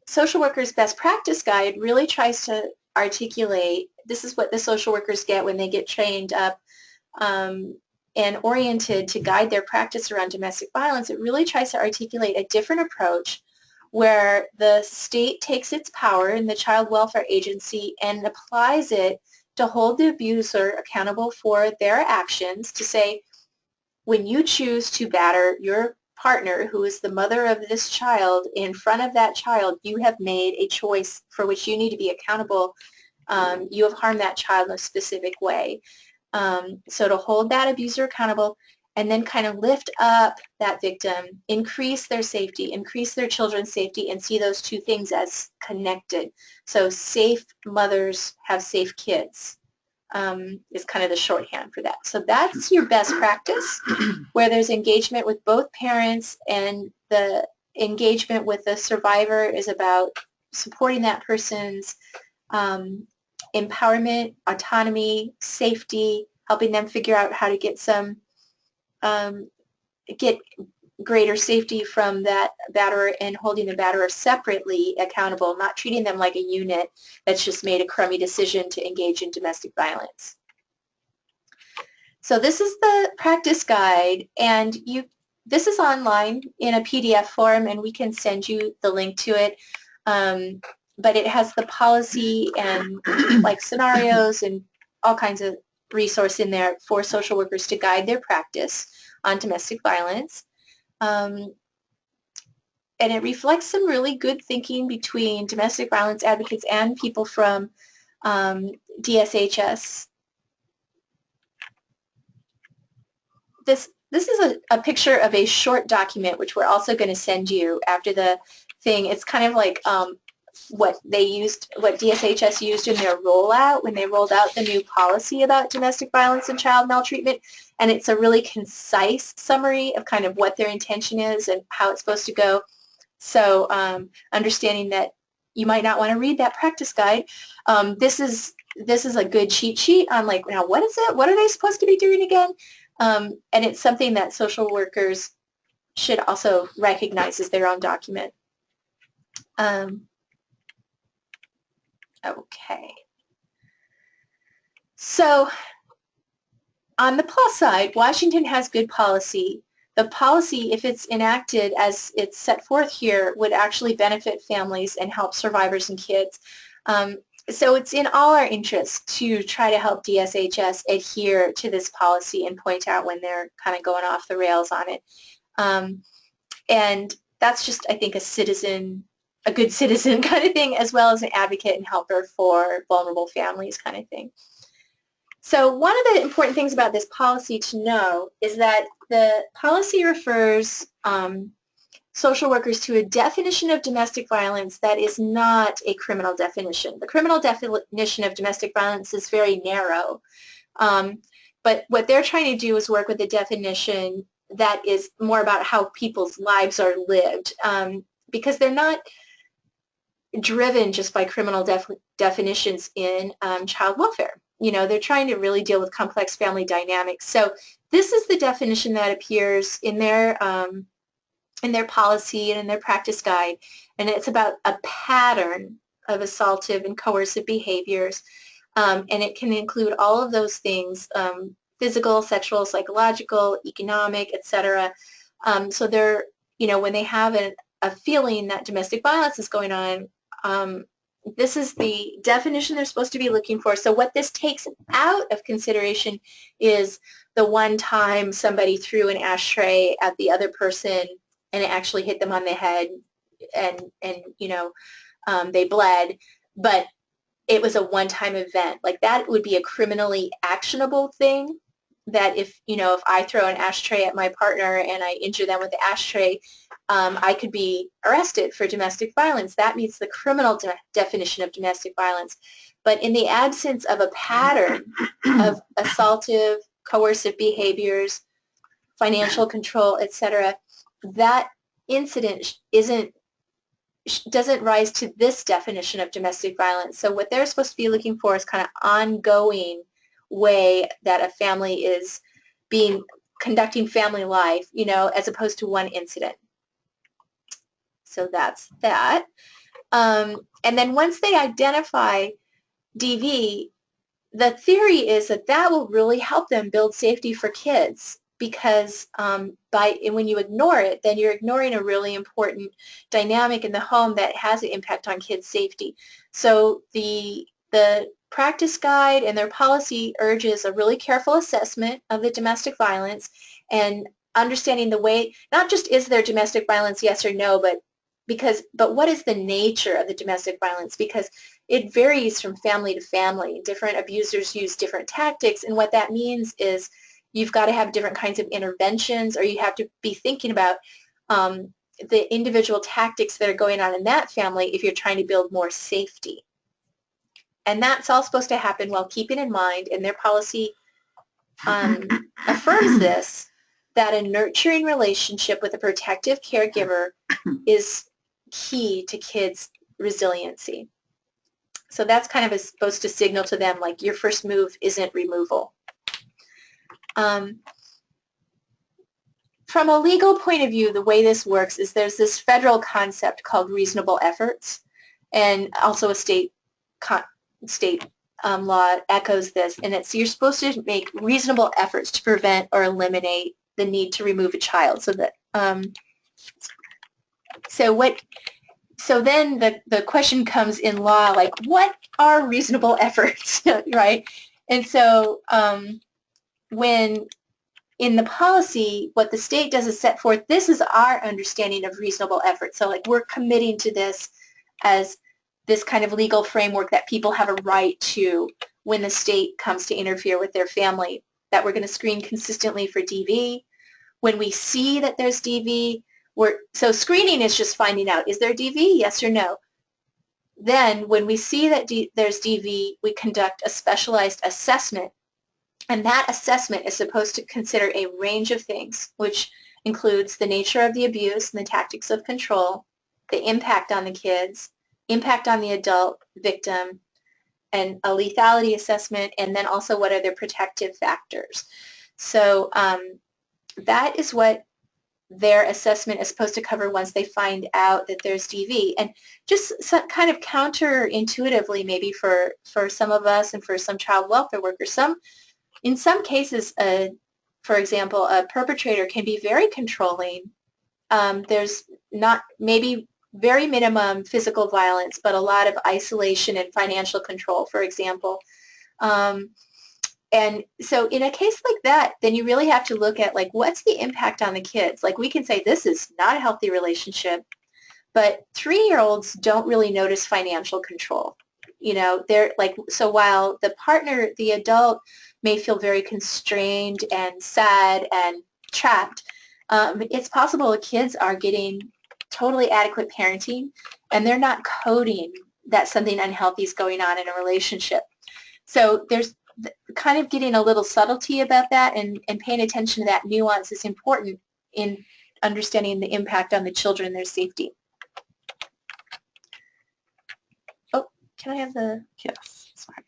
social worker's best practice guide really tries to articulate, this is what the social workers get when they get trained up and oriented to guide their practice around domestic violence. It really tries to articulate a different approach where the state takes its power in the child welfare agency and applies it to hold the abuser accountable for their actions, to say, when you choose to batter your partner, who is the mother of this child, in front of that child, you have made a choice for which you need to be accountable. You have harmed that child in a specific way. So to hold that abuser accountable and then kind of lift up that victim, increase their safety, increase their children's safety, and see those two things as connected. So safe mothers have safe kids is kind of the shorthand for that. So that's your best practice, where there's engagement with both parents, and the engagement with the survivor is about supporting that person's empowerment, autonomy, safety, helping them figure out how to get some, get greater safety from that batterer, and holding the batterer separately accountable, not treating them like a unit that's just made a crummy decision to engage in domestic violence. So this is the practice guide, and this is online in a PDF form, and we can send you the link to it. But it has the policy and like scenarios and all kinds of resource in there for social workers to guide their practice on domestic violence. And it reflects some really good thinking between domestic violence advocates and people from DSHS. This is a picture of a short document, which we're also going to send you after the thing. It's kind of like what DSHS used in their rollout when they rolled out the new policy about domestic violence and child maltreatment. And it's a really concise summary of kind of what their intention is and how it's supposed to go. So understanding that you might not want to read that practice guide, this is a good cheat sheet on, like, now what is it? What are they supposed to be doing again? And it's something that social workers should also recognize as their own document. Okay. So on the plus side, Washington has good policy. The policy, if it's enacted as it's set forth here, would actually benefit families and help survivors and kids. So it's in all our interests to try to help DSHS adhere to this policy and point out when they're kind of going off the rails on it. And that's just, I think, a good citizen kind of thing, as well as an advocate and helper for vulnerable families kind of thing. So one of the important things about this policy to know is that the policy refers social workers to a definition of domestic violence that is not a criminal definition. The criminal definition of domestic violence is very narrow, but what they're trying to do is work with a definition that is more about how people's lives are lived, because they're not driven just by criminal definitions in child welfare. You know, they're trying to really deal with complex family dynamics. So this is the definition that appears in their policy and in their practice guide, and it's about a pattern of assaultive and coercive behaviors, and it can include all of those things, physical, sexual, psychological, economic, etc. So they're, you know, when they have a feeling that domestic violence is going on, this is the definition they're supposed to be looking for. So what this takes out of consideration is the one time somebody threw an ashtray at the other person and it actually hit them on the head, and you know, they bled, but it was a one-time event. Like that would be a criminally actionable thing, that if, if I throw an ashtray at my partner and I injure them with the ashtray, I could be arrested for domestic violence. That meets the criminal definition of domestic violence. But in the absence of a pattern of assaultive, coercive behaviors, financial control, etc., that incident doesn't rise to this definition of domestic violence. So what they're supposed to be looking for is kind of ongoing way that a family is conducting family life, as opposed to one incident. So that's that. And then once they identify DV, the theory is that will really help them build safety for kids, because when you ignore it, then you're ignoring a really important dynamic in the home that has an impact on kids' safety. So the practice guide and their policy urges a really careful assessment of the domestic violence and understanding the way, not just is there domestic violence, yes or no, but what is the nature of the domestic violence, because it varies from family to family. Different abusers use different tactics, and what that means is you've got to have different kinds of interventions, or you have to be thinking about the individual tactics that are going on in that family if you're trying to build more safety. And that's all supposed to happen while keeping in mind, and their policy affirms this, that a nurturing relationship with a protective caregiver is key to kids' resiliency. So that's kind of supposed to signal to them, like, your first move isn't removal. From a legal point of view, the way this works is there's this federal concept called reasonable efforts, and also a state law echoes this, and it's you're supposed to make reasonable efforts to prevent or eliminate the need to remove a child. So that so then the question comes in law, like, what are reasonable efforts, right? And so when in the policy, what the state does is set forth, this is our understanding of reasonable effort. So like, we're committing to this as this kind of legal framework that people have a right to when the state comes to interfere with their family, that we're going to screen consistently for DV. When we see that there's DV, so screening is just finding out, is there DV, yes or no? Then when we see that there's DV, we conduct a specialized assessment, and that assessment is supposed to consider a range of things, which includes the nature of the abuse and the tactics of control, the impact on the kids, impact on the adult victim, and a lethality assessment, and then also what are their protective factors. So that is what their assessment is supposed to cover once they find out that there's DV. And just some kind of counterintuitively, maybe for some of us and for some child welfare workers, in some cases, for example, a perpetrator can be very controlling. There's not maybe very minimum physical violence, but a lot of isolation and financial control, for example. And so in a case like that, then you really have to look at, like, what's the impact on the kids? Like, we can say this is not a healthy relationship, but 3-year-olds don't really notice financial control. They're like, so while the partner, the adult, may feel very constrained and sad and trapped, it's possible the kids are getting totally adequate parenting, and they're not coding that something unhealthy is going on in a relationship. So there's kind of getting a little subtlety about that, and paying attention to that nuance is important in understanding the impact on the children and their safety. Oh, can I have the... Yes, sorry.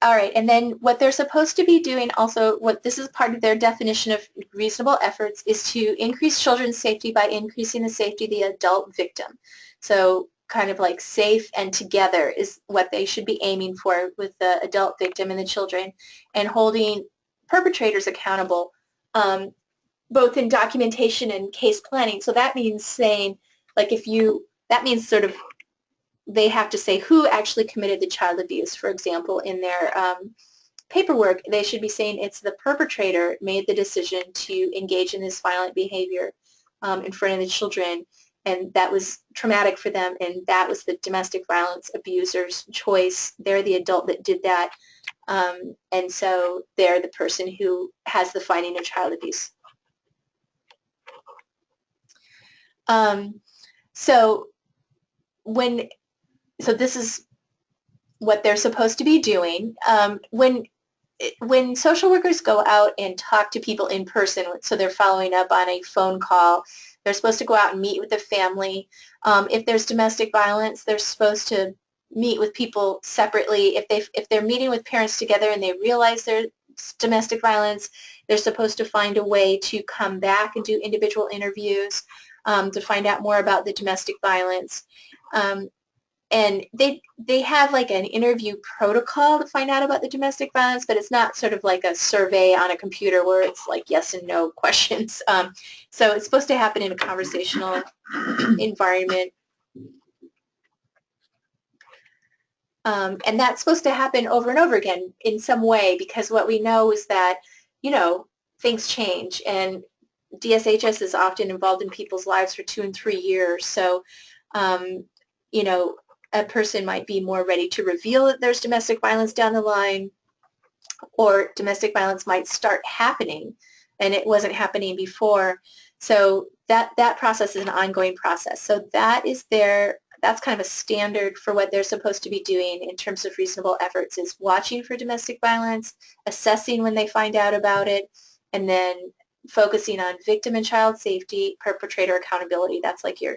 All right, and then what they're supposed to be doing also, this is part of their definition of reasonable efforts, is to increase children's safety by increasing the safety of the adult victim. So kind of like safe and together is what they should be aiming for with the adult victim and the children, and holding perpetrators accountable, both in documentation and case planning. So that means saying, like, that means sort of they have to say who actually committed the child abuse. For example, in their paperwork, they should be saying it's the perpetrator made the decision to engage in this violent behavior in front of the children, and that was traumatic for them, and that was the domestic violence abuser's choice. They're the adult that did that, and so they're the person who has the finding of child abuse. So this is what they're supposed to be doing. When social workers go out and talk to people in person, so they're following up on a phone call, they're supposed to go out and meet with the family. If there's domestic violence, they're supposed to meet with people separately. If they're meeting with parents together and they realize there's domestic violence, they're supposed to find a way to come back and do individual interviews to find out more about the domestic violence. And they have like an interview protocol to find out about the domestic violence, but it's not sort of like a survey on a computer where it's like yes and no questions. So it's supposed to happen in a conversational environment. And that's supposed to happen over and over again in some way, because what we know is that, things change, and DSHS is often involved in people's lives for 2 and 3 years. So, a person might be more ready to reveal that there's domestic violence down the line, or domestic violence might start happening and it wasn't happening before. So that process is an ongoing process. So that's kind of a standard for what they're supposed to be doing in terms of reasonable efforts, is watching for domestic violence, assessing when they find out about it, and then focusing on victim and child safety, perpetrator accountability. That's like your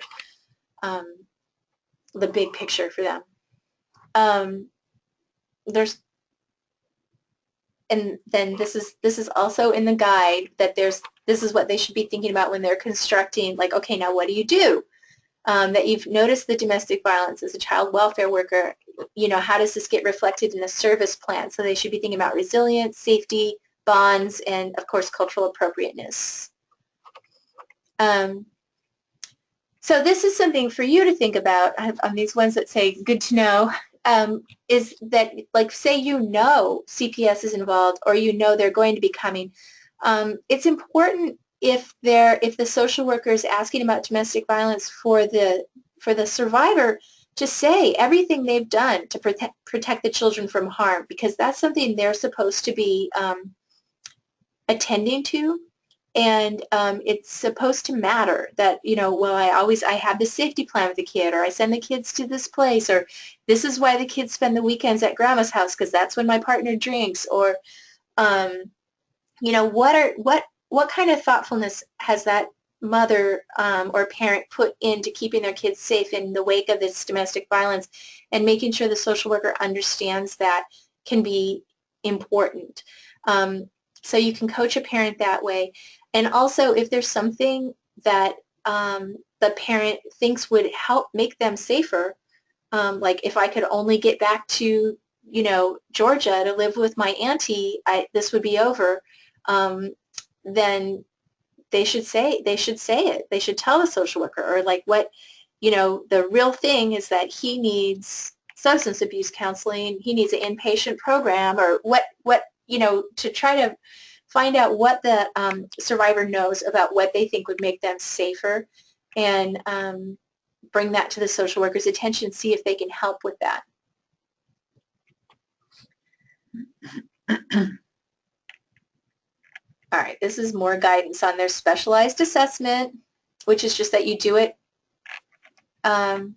the big picture for them. And then this is also in the guide, that this is what they should be thinking about when they're constructing, like, okay, now what do you do? That you've noticed the domestic violence as a child welfare worker, how does this get reflected in a service plan? So they should be thinking about resilience, safety, bonds, and of course cultural appropriateness. So this is something for you to think about on these ones that say good to know, is that, like, say CPS is involved, or they're going to be coming. It's important if the social worker is asking about domestic violence for the survivor to say everything they've done to protect the children from harm, because that's something they're supposed to be attending to. And it's supposed to matter that, I have this safety plan with the kid, or I send the kids to this place, or this is why the kids spend the weekends at grandma's house, because that's when my partner drinks, or, what kind of thoughtfulness has that mother or parent put into keeping their kids safe in the wake of this domestic violence, and making sure the social worker understands that can be important. So you can coach a parent that way. And also, if there's something that the parent thinks would help make them safer, like if I could only get back to, Georgia to live with my auntie, this would be over, then they should say it. They should tell the social worker, or like what, the real thing is that he needs substance abuse counseling, he needs an inpatient program, or what, to try to find out what the survivor knows about what they think would make them safer, and bring that to the social worker's attention, see if they can help with that. All right, this is more guidance on their specialized assessment, which is just that you do it. And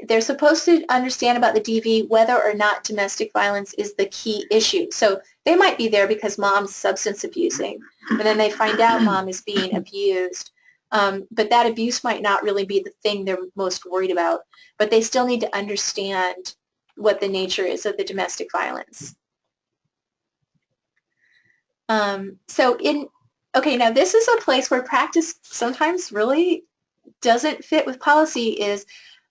they're supposed to understand about the DV whether or not domestic violence is the key issue. So they might be there because mom's substance abusing, but then they find out mom is being abused. But that abuse might not really be the thing they're most worried about, but they still need to understand what the nature is of the domestic violence. Okay, now this is a place where practice sometimes really doesn't fit with policy, is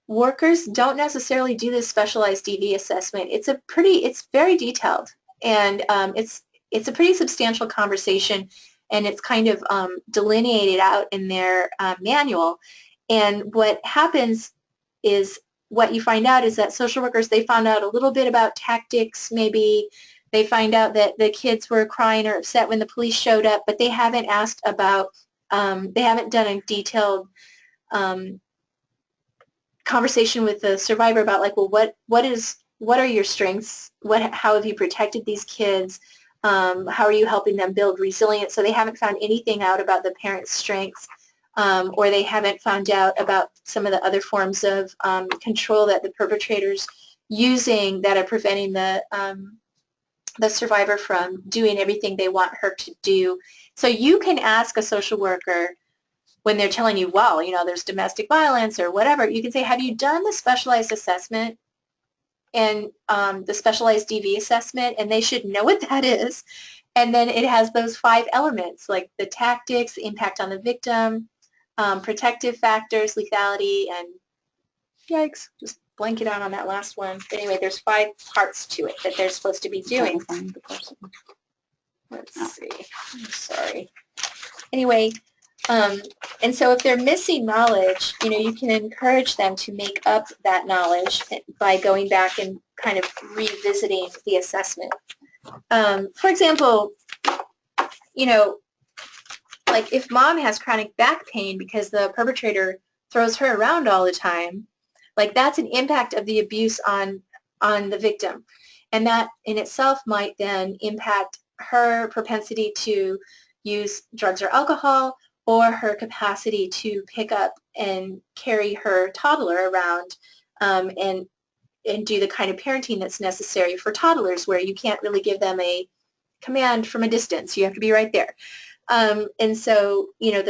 workers don't necessarily do this specialized DV assessment. It's very detailed, and it's a pretty substantial conversation, and it's kind of delineated out in their manual. And what happens is, what you find out is that social workers, they found out a little bit about tactics, maybe they find out that the kids were crying or upset when the police showed up, but they haven't asked about they haven't done a detailed conversation with the survivor about like, well, what are your strengths? How have you protected these kids? How are you helping them build resilience? So they haven't found anything out about the parents' strengths, or they haven't found out about some of the other forms of control that the perpetrators using that are preventing the survivor from doing everything they want her to do. So you can ask a social worker when they're telling you, well, you know, there's domestic violence or whatever, you can say, have you done the specialized assessment and the specialized DV assessment? And they should know what that is. And then it has those 5 elements, like the tactics, the impact on the victim, protective factors, lethality, and yikes, just blank it out on that last one. But anyway, there's 5 parts to it that they're supposed to be doing. Let's see. I'm sorry. Anyway, and so if they're missing knowledge, you know, you can encourage them to make up that knowledge by going back and kind of revisiting the assessment. For example, you know, like if mom has chronic back pain because the perpetrator throws her around all the time, like that's an impact of the abuse on the victim. And that in itself might then impact her propensity to use drugs or alcohol, or her capacity to pick up and carry her toddler around and do the kind of parenting that's necessary for toddlers, where you can't really give them a command from a distance. You have to be right there. And so, you know,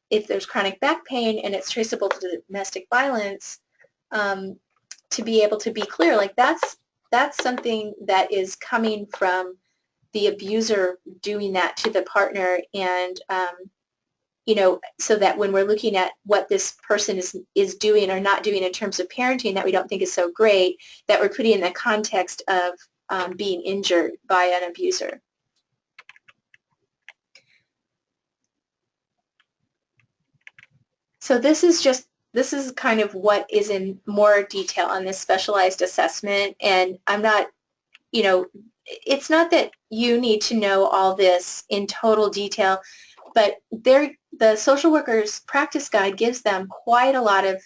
if there's chronic back pain and it's traceable to domestic violence, to be able to be clear, like that's something that is coming from the abuser doing that to the partner, and you know, so that when we're looking at what this person is doing or not doing in terms of parenting that we don't think is so great, that we're putting in the context of being injured by an abuser. So this is kind of what is in more detail on this specialized assessment, and I'm not, you know, it's not that you need to know all this in total detail, but the social worker's practice guide gives them quite a lot of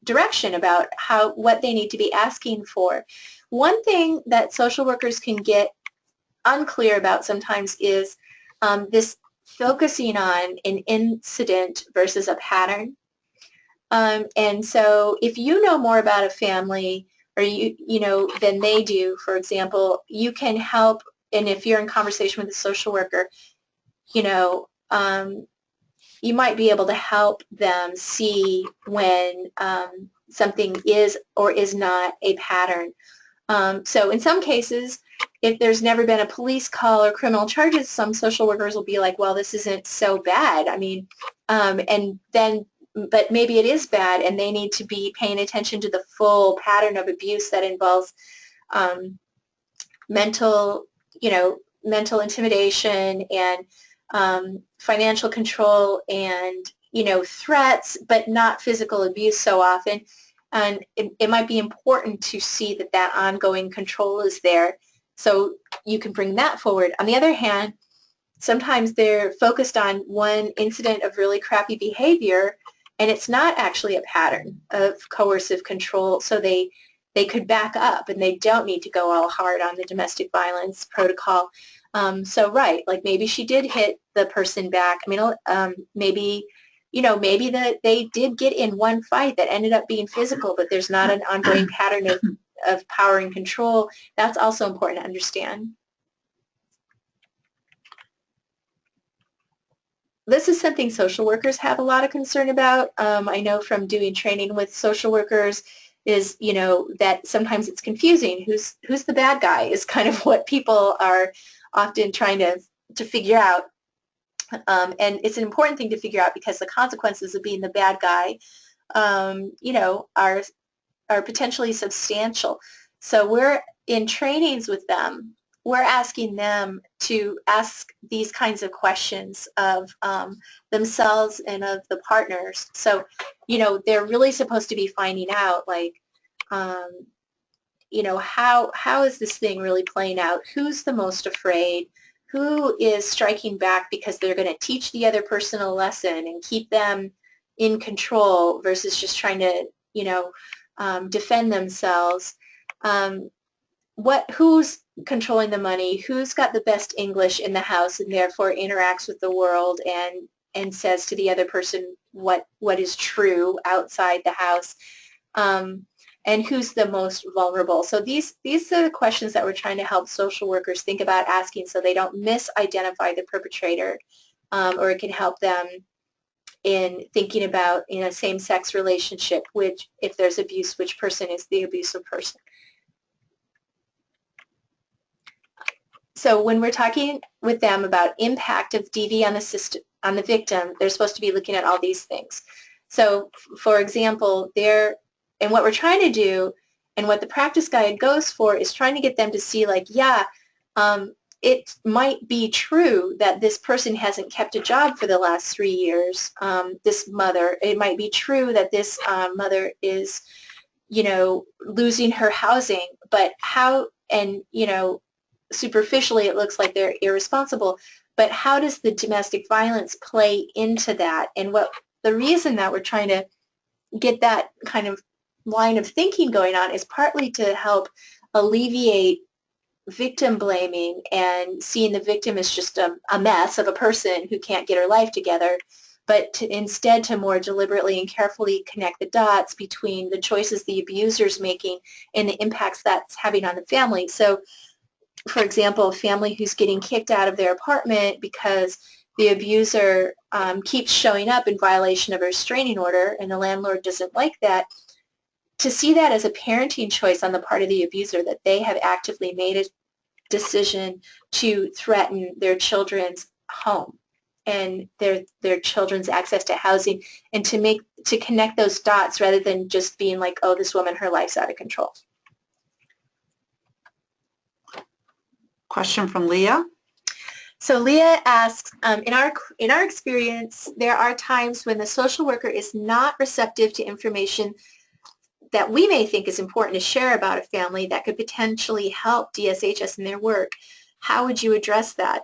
direction about what they need to be asking for. One thing that social workers can get unclear about sometimes is this focusing on an incident versus a pattern. And so if you know more about a family, or you know, than they do, for example, you can help, and if you're in conversation with a social worker, you know, you might be able to help them see when something is or is not a pattern. So in some cases, if there's never been a police call or criminal charges, some social workers will be like, well, this isn't so bad. I mean, and then, but maybe it is bad, and they need to be paying attention to the full pattern of abuse that involves mental intimidation and financial control and, you know, threats, but not physical abuse so often. And it might be important to see that ongoing control is there, so you can bring that forward. On the other hand, sometimes they're focused on one incident of really crappy behavior, and it's not actually a pattern of coercive control, so they could back up, and they don't need to go all hard on the domestic violence protocol. So right, like maybe she did hit the person back. I mean, maybe, you know, maybe that they did get in one fight that ended up being physical, but there's not an ongoing pattern of power and control. That's also important to understand. This is something social workers have a lot of concern about. I know from doing training with social workers is, you know, that sometimes it's confusing. Who's the bad guy is kind of what people are often trying to figure out. And it's an important thing to figure out, because the consequences of being the bad guy, you know, are potentially substantial. So we're in trainings with them. We're asking them to ask these kinds of questions of themselves and of the partners. So, you know, they're really supposed to be finding out, like, you know, how is this thing really playing out? Who's the most afraid? who is striking back because they're going to teach the other person a lesson and keep them in control versus just trying to, defend themselves. Who's controlling the money? Who's got the best English in the house and therefore interacts with the world and says to the other person what is true outside the house? And who's the most vulnerable? So these are the questions that we're trying to help social workers think about asking so they don't misidentify the perpetrator, or it can help them in thinking about in a same-sex relationship, which if there's abuse, which person is the abusive person. So when we're talking with them about impact of DV on the system, on the victim, they're supposed to be looking at all these things. So for example, and what we're trying to do and what the practice guide goes for is trying to get them to see like, yeah, it might be true that this person hasn't kept a job for the last 3 years, this mother. It might be true that this mother is, losing her housing, but how, and, superficially it looks like they're irresponsible, but how does the domestic violence play into that? And what the reason that we're trying to get that kind of line of thinking going on is partly to help alleviate victim blaming and seeing the victim as just a mess of a person who can't get her life together, but instead to more deliberately and carefully connect the dots between the choices the abuser's making and the impacts that's having on the family. So for example, a family who's getting kicked out of their apartment because the abuser keeps showing up in violation of a restraining order and the landlord doesn't like that, to see that as a parenting choice on the part of the abuser, that they have actively made a decision to threaten their children's home and their children's access to housing, and to connect those dots rather than just being like, oh, this woman, her life's out of control. Question from Leah. So Leah asks, in our experience, there are times when the social worker is not receptive to information that we may think is important to share about a family that could potentially help DSHS in their work. How would you address that?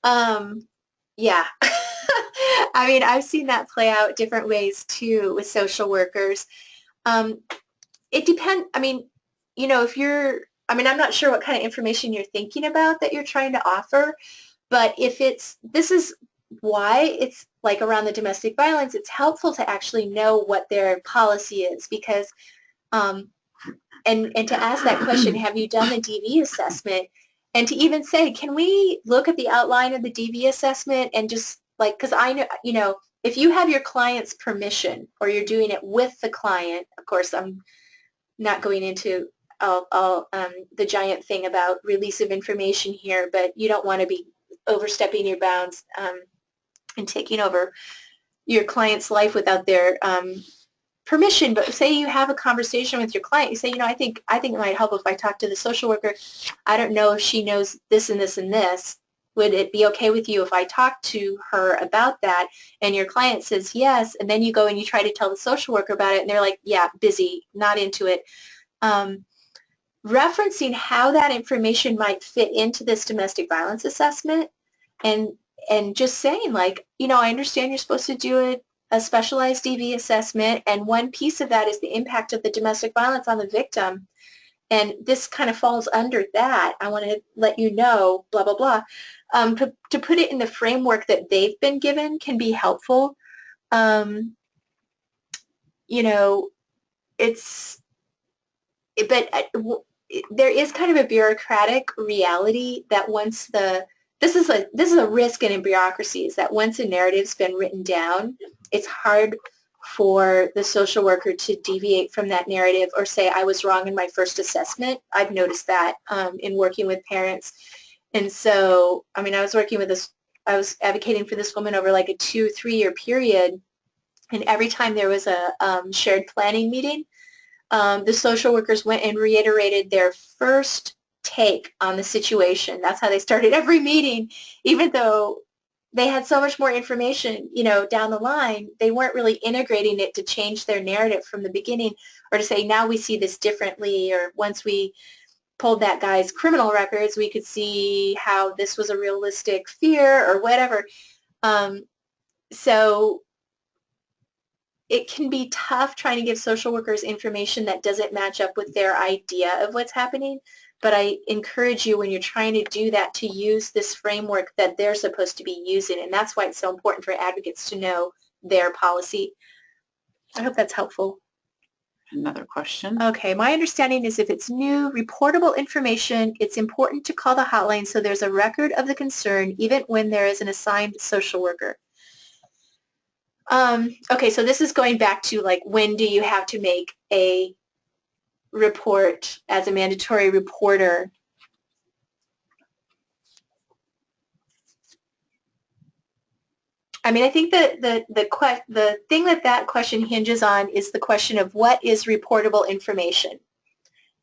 Yeah. I mean, I've seen that play out different ways too with social workers. It depends. I mean, if you're, I'm not sure what kind of information you're thinking about that you're trying to offer, but if this is why it's like around the domestic violence, it's helpful to actually know what their policy is, because, and to ask that question, have you done the DV assessment? And to even say, can we look at the outline of the DV assessment and just like, because I know, if you have your client's permission or you're doing it with the client, of course, I'm not going into the giant thing about release of information here, but you don't want to be overstepping your bounds and taking over your client's life without their permission. But say you have a conversation with your client, you say, I think it might help if I talk to the social worker. I don't know if she knows this and this and this. Would it be okay with you if I talk to her about that? And your client says yes, and then you go and you try to tell the social worker about it, and they're like, yeah, busy, not into it. Referencing how that information might fit into this domestic violence assessment, and just saying like, I understand you're supposed to do a specialized DV assessment, and one piece of that is the impact of the domestic violence on the victim, and this kind of falls under that. I want to let you know, blah, blah, blah. To put it in the framework that they've been given can be helpful. There is kind of a bureaucratic reality that once this is a risk in bureaucracy, is that once a narrative's been written down, it's hard for the social worker to deviate from that narrative or say, I was wrong in my first assessment. I've noticed that in working with parents. And so, I was advocating for this woman over like a 2-3 year period, and every time there was a shared planning meeting, the social workers went and reiterated their first take on the situation. That's how they started every meeting, even though they had so much more information, down the line. They weren't really integrating it to change their narrative from the beginning, or to say, now we see this differently, or once we pulled that guy's criminal records, we could see how this was a realistic fear or whatever. So it can be tough trying to give social workers information that doesn't match up with their idea of what's happening. But I encourage you when you're trying to do that to use this framework that they're supposed to be using. And that's why it's so important for advocates to know their policy. I hope that's helpful. Another question. Okay, my understanding is if it's new, reportable information, it's important to call the hotline so there's a record of the concern even when there is an assigned social worker. Okay, so this is going back to like when do you have to make a report as a mandatory reporter? I mean, I think that the thing that question hinges on is the question of what is reportable information.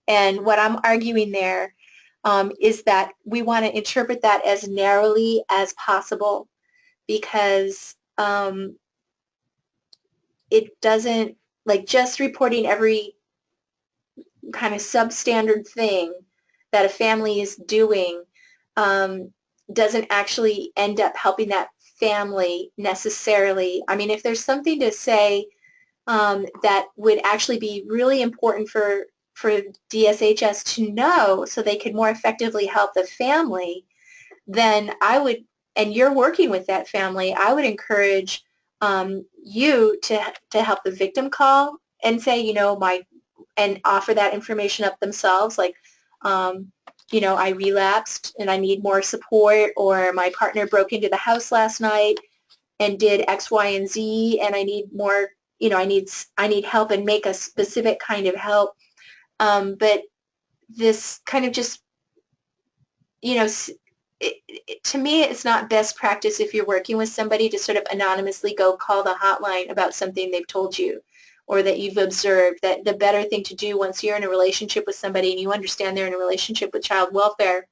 And what I'm arguing there is that we want to interpret that as narrowly as possible because it doesn't, like just reporting every kind of substandard thing that a family is doing doesn't actually end up helping that family necessarily. I mean, if there's something to say that would actually be really important for DSHS to know so they could more effectively help the family, then I would, and you're working with that family, I would encourage you to help the victim call and say, you know, and offer that information up themselves, like, you know, I relapsed and I need more support, or my partner broke into the house last night and did X, Y, and Z, and I need more, you know, I need help and make a specific kind of help. But this kind of just, you know, to me, it's not best practice if you're working with somebody to sort of anonymously go call the hotline about something they've told you or that you've observed. That the better thing to do once you're in a relationship with somebody and you understand they're in a relationship with child welfare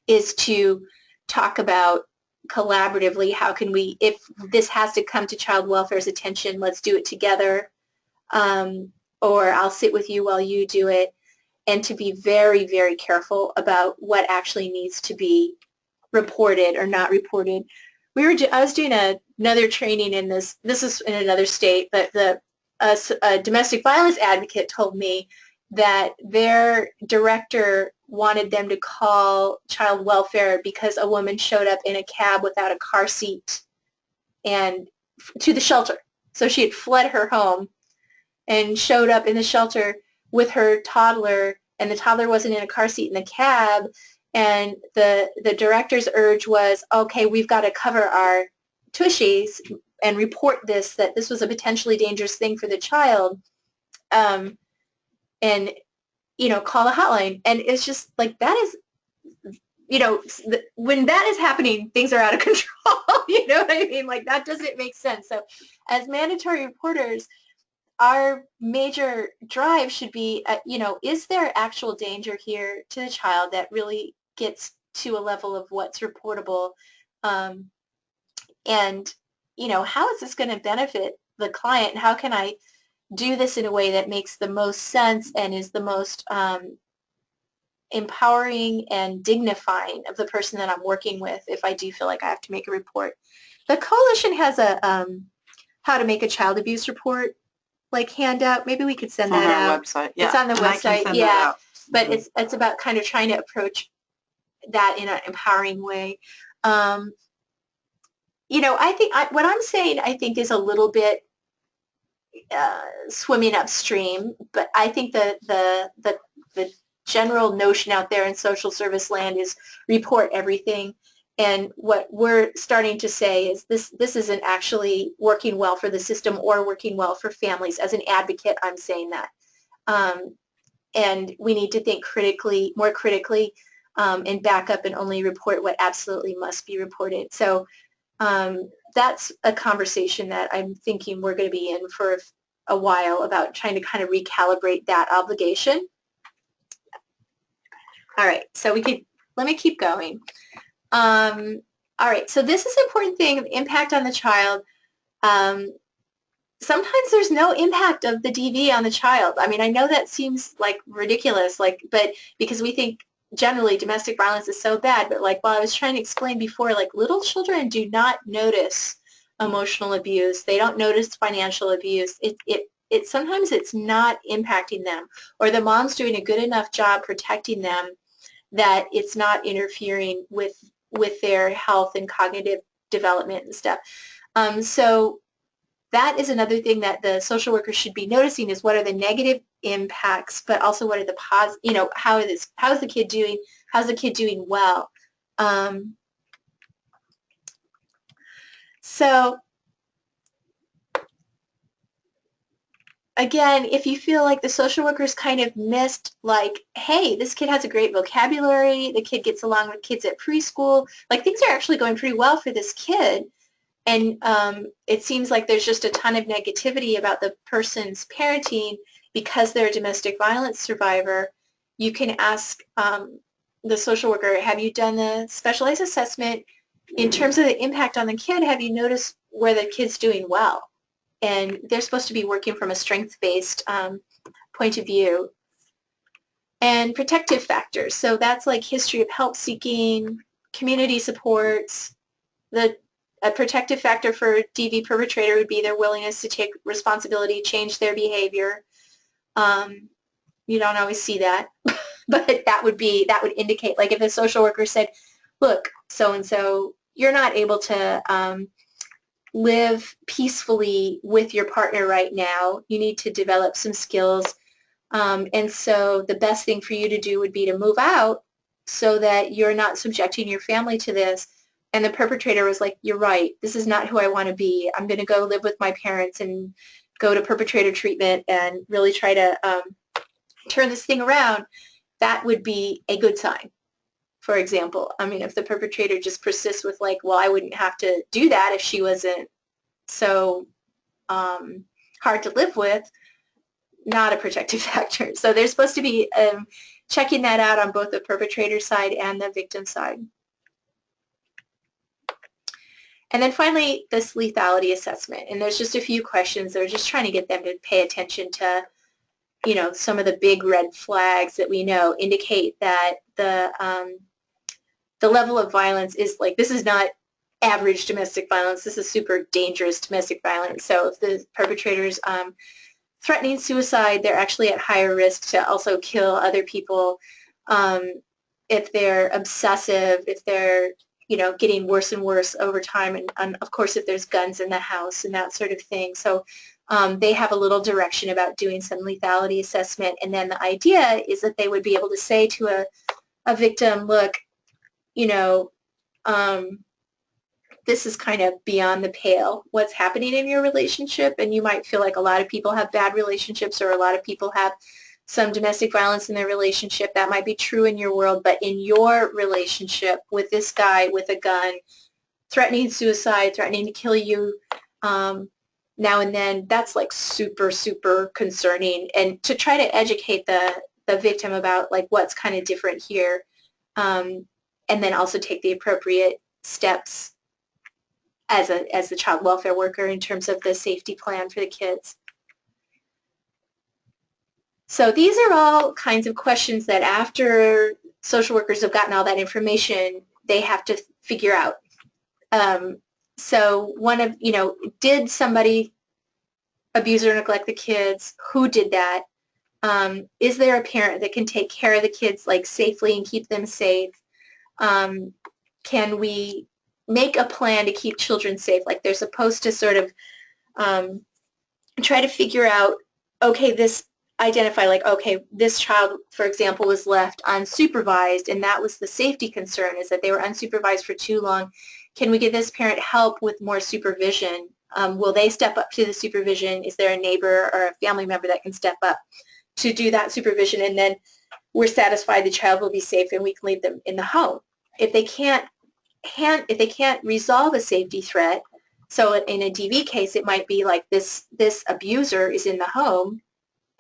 is to talk about collaboratively, how can we, if this has to come to child welfare's attention, let's do it together, or I'll sit with you while you do it, and to be very, very careful about what actually needs to be reported or not reported. I was doing another training in this is in another state, but a domestic violence advocate told me that their director wanted them to call child welfare because a woman showed up in a cab without a car seat and to the shelter. So she had fled her home and showed up in the shelter with her toddler, and the toddler wasn't in a car seat in the cab, and the director's urge was, okay, we've got to cover our tushies and report this, that this was a potentially dangerous thing for the child, and, you know, call a hotline. And it's just like, that is, you know, when that is happening, things are out of control. You know what I mean? Like, that doesn't make sense. So as mandatory reporters, our major drive should be, you know, is there actual danger here to the child that really gets to a level of what's reportable? And, you know, how is this going to benefit the client? How can I do this in a way that makes the most sense and is the most empowering and dignifying of the person that I'm working with if I do feel like I have to make a report? The coalition has a how to make a child abuse report like handout. Maybe we could send that out. On our website. Yeah. It's on the website. Yeah. But Mm-hmm. it's about kind of trying to approach that in an empowering way. You know, I think what I'm saying, I think, is a little bit swimming upstream, but I think the general notion out there in social service land is report everything. And what we're starting to say is this isn't actually working well for the system or working well for families. As an advocate, I'm saying that. And we need to think critically, more critically, and back up and only report what absolutely must be reported. So that's a conversation that I'm thinking we're going to be in for a while, about trying to kind of recalibrate that obligation. All right, so let me keep going. All right, so this is an important thing, impact on the child. sometimes there's no impact of the DV on the child. I mean, I know that seems like ridiculous, like, but because we think generally domestic violence is so bad, but like while I was trying to explain before, like little children do not notice emotional abuse. They don't notice financial abuse. It sometimes it's not impacting them, or the mom's doing a good enough job protecting them that it's not interfering with their health and cognitive development and stuff. So that is another thing that the social worker should be noticing, is what are the negative impacts, but also what are the positive, you know, how's the kid doing, how's the kid doing well. So again, if you feel like the social worker's kind of missed, like, hey, this kid has a great vocabulary, the kid gets along with kids at preschool, like things are actually going pretty well for this kid, and it seems like there's just a ton of negativity about the person's parenting because they're a domestic violence survivor, you can ask the social worker, have you done the specialized assessment? In terms of the impact on the kid, have you noticed where the kid's doing well? And they're supposed to be working from a strength-based point of view. And protective factors, so that's like history of help seeking, community supports. A protective factor for a DV perpetrator would be their willingness to take responsibility, change their behavior. You don't always see that, but that would indicate, like if a social worker said, look, so-and-so, you're not able to live peacefully with your partner right now. You need to develop some skills. And so the best thing for you to do would be to move out so that you're not subjecting your family to this. And the perpetrator was like, you're right, this is not who I want to be. I'm going to go live with my parents and go to perpetrator treatment and really try to turn this thing around. That would be a good sign, for example. I mean, if the perpetrator just persists with like, well, I wouldn't have to do that if she wasn't so hard to live with, not a protective factor. So they're supposed to be checking that out on both the perpetrator side and the victim side. And then finally, this lethality assessment. And there's just a few questions. They're just trying to get them to pay attention to, you know, some of the big red flags that we know indicate that the level of violence is like, this is not average domestic violence. This is super dangerous domestic violence. So if the perpetrator's threatening suicide, they're actually at higher risk to also kill other people. If they're obsessive, if they're, you know, getting worse and worse over time, and of course if there's guns in the house and that sort of thing. So they have a little direction about doing some lethality assessment, and then the idea is that they would be able to say to a victim, look, you know, this is kind of beyond the pale, what's happening in your relationship, and you might feel like a lot of people have bad relationships or a lot of people have some domestic violence in their relationship. That might be true in your world, but in your relationship with this guy with a gun, threatening suicide, threatening to kill you now and then, that's like super, super concerning. And to try to educate the victim about like what's kind of different here, and then also take the appropriate steps as the child welfare worker in terms of the safety plan for the kids. So these are all kinds of questions that after social workers have gotten all that information, they have to figure out. So one of, you know, did somebody abuse or neglect the kids? Who did that? Is there a parent that can take care of the kids like safely and keep them safe? Can we make a plan to keep children safe? Like they're supposed to sort of try to figure out, okay, identify like, okay, this child, for example, was left unsupervised, and that was the safety concern, is that they were unsupervised for too long. Can we give this parent help with more supervision? Will they step up to the supervision? Is there a neighbor or a family member that can step up to do that supervision? And then we're satisfied the child will be safe and we can leave them in the home. If they can't resolve a safety threat, so in a DV case, it might be like this abuser is in the home,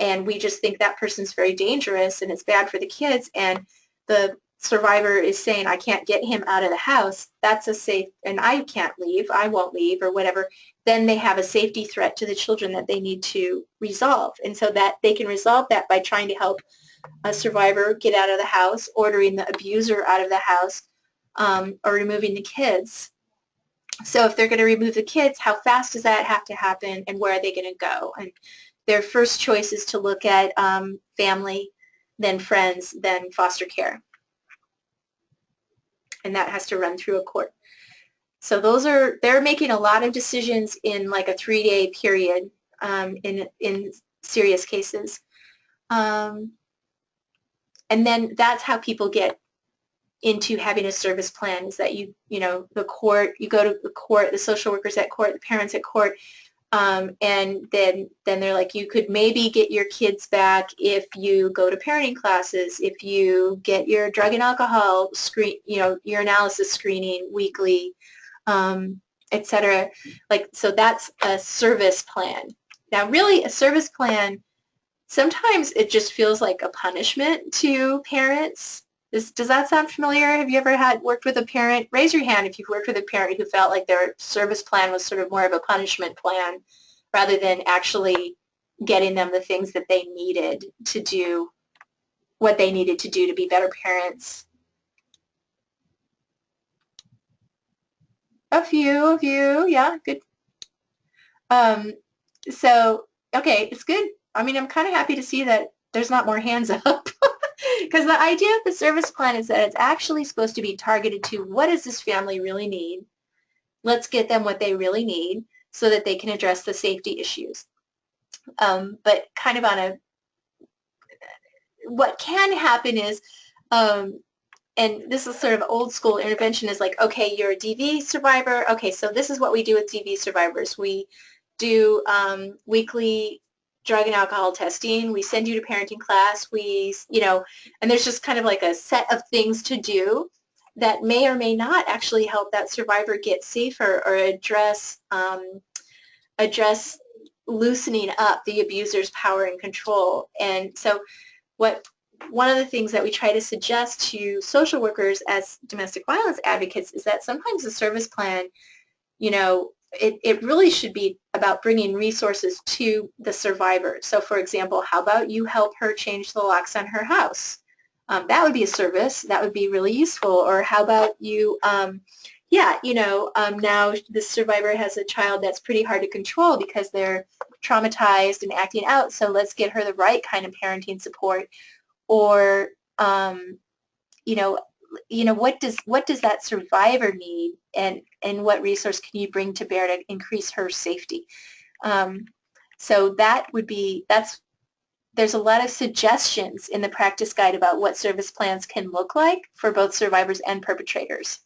and we just think that person's very dangerous and it's bad for the kids, and the survivor is saying, I can't get him out of the house, that's a safe, and I can't leave, I won't leave, or whatever, then they have a safety threat to the children that they need to resolve. And so that they can resolve that by trying to help a survivor get out of the house, ordering the abuser out of the house, or removing the kids. So if they're going to remove the kids, how fast does that have to happen, and where are they going to go? And their first choice is to look at family, then friends, then foster care. And that has to run through a court. So they're making a lot of decisions in like a 3-day period in serious cases. And then that's how people get into having a service plan, is that you go to the court, the social workers at court, the parents at court, and then they're like, you could maybe get your kids back if you go to parenting classes, if you get your drug and alcohol urinalysis screening weekly, etc. So that's a service plan. Now, really, a service plan, sometimes it just feels like a punishment to parents. Does that sound familiar? Have you ever worked with a parent? Raise your hand if you've worked with a parent who felt like their service plan was sort of more of a punishment plan rather than actually getting them the things that they needed to do what they needed to do to be better parents. A few of you, yeah, good. So, okay, it's good. I mean, I'm kind of happy to see that there's not more hands up. Because the idea of the service plan is that it's actually supposed to be targeted to, what does this family really need? Let's get them what they really need so that they can address the safety issues. But kind of what can happen is, and this is sort of old school intervention, is like, okay, you're a DV survivor. Okay, so this is what we do with DV survivors. We do weekly drug and alcohol testing. We send you to parenting class. And there's just kind of like a set of things to do that may or may not actually help that survivor get safer or address loosening up the abuser's power and control. And so one of the things that we try to suggest to social workers as domestic violence advocates is that sometimes the service plan, it really should be about bringing resources to the survivor. So, for example, how about you help her change the locks on her house? That would be a service. That would be really useful. Or how about you, now this survivor has a child that's pretty hard to control because they're traumatized and acting out, so let's get her the right kind of parenting support. Or, what does that survivor need, and what resource can you bring to bear to increase her safety? So there's a lot of suggestions in the practice guide about what service plans can look like for both survivors and perpetrators.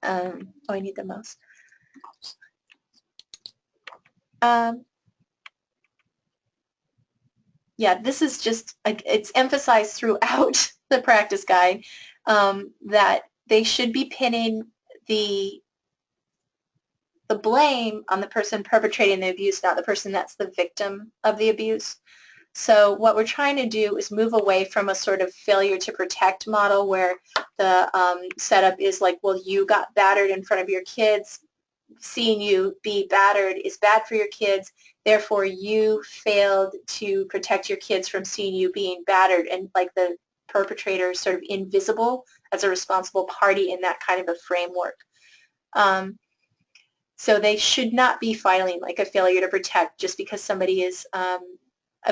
I need the mouse. Yeah, this is just, it's emphasized throughout the practice guide that they should be pinning the blame on the person perpetrating the abuse, not the person that's the victim of the abuse. So what we're trying to do is move away from a sort of failure to protect model where the setup is like, well, you got battered in front of your kids, seeing you be battered is bad for your kids, therefore you failed to protect your kids from seeing you being battered, and like the perpetrator is sort of invisible as a responsible party in that kind of a framework. So they should not be filing like a failure to protect just because somebody is a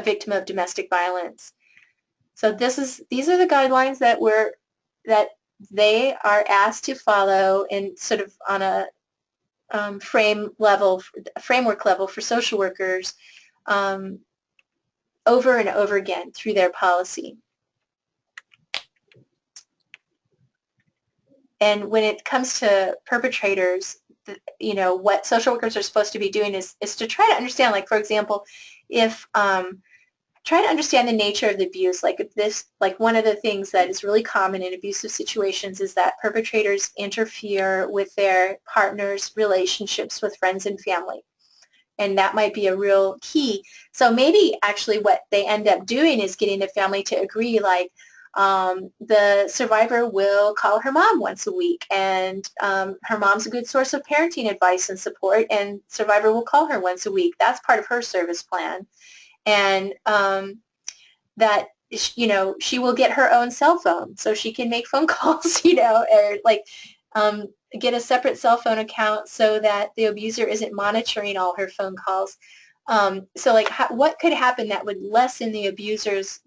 victim of domestic violence. So these are the guidelines that they are asked to follow, and sort of on a framework level for social workers over and over again through their policy. And when it comes to perpetrators, what social workers are supposed to be doing is to try to understand, like, for example, if try to understand the nature of the abuse. Like one of the things that is really common in abusive situations is that perpetrators interfere with their partner's relationships with friends and family. And that might be a real key. So maybe actually what they end up doing is getting the family to agree, like, The survivor will call her mom once a week, and her mom's a good source of parenting advice and support, and survivor will call her once a week. That's part of her service plan. And that, you know, she will get her own cell phone so she can make phone calls, you know, or like get a separate cell phone account so that the abuser isn't monitoring all her phone calls. So like what could happen that would lessen the abuser's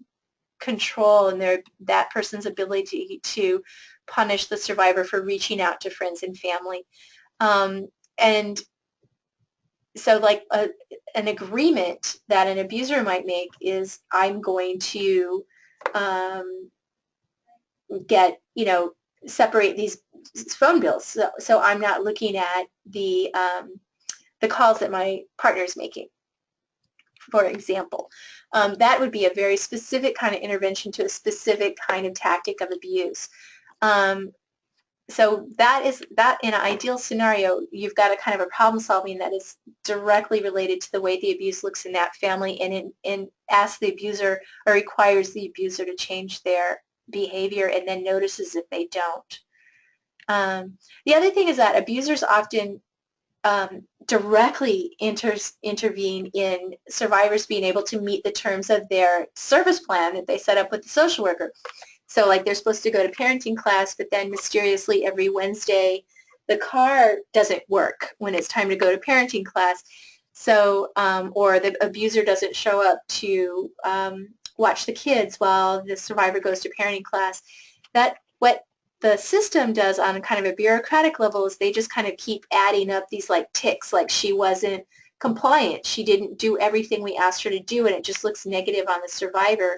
control and that person's ability to punish the survivor for reaching out to friends and family. And so like an agreement that an abuser might make is, I'm going to get, you know, separate these phone bills. So I'm not looking at the calls that my partner is making, for example. That would be a very specific kind of intervention to a specific kind of tactic of abuse. So that in an ideal scenario, you've got a kind of a problem solving that is directly related to the way the abuse looks in that family, and asks the abuser or requires the abuser to change their behavior and then notices if they don't. The other thing is that abusers often directly intervene in survivors being able to meet the terms of their service plan that they set up with the social worker. So like they're supposed to go to parenting class, but then mysteriously every Wednesday the car doesn't work when it's time to go to parenting class. So, or the abuser doesn't show up to watch the kids while the survivor goes to parenting class. What the system does on kind of a bureaucratic level is they just kind of keep adding up these like ticks, like she wasn't compliant, she didn't do everything we asked her to do, and it just looks negative on the survivor.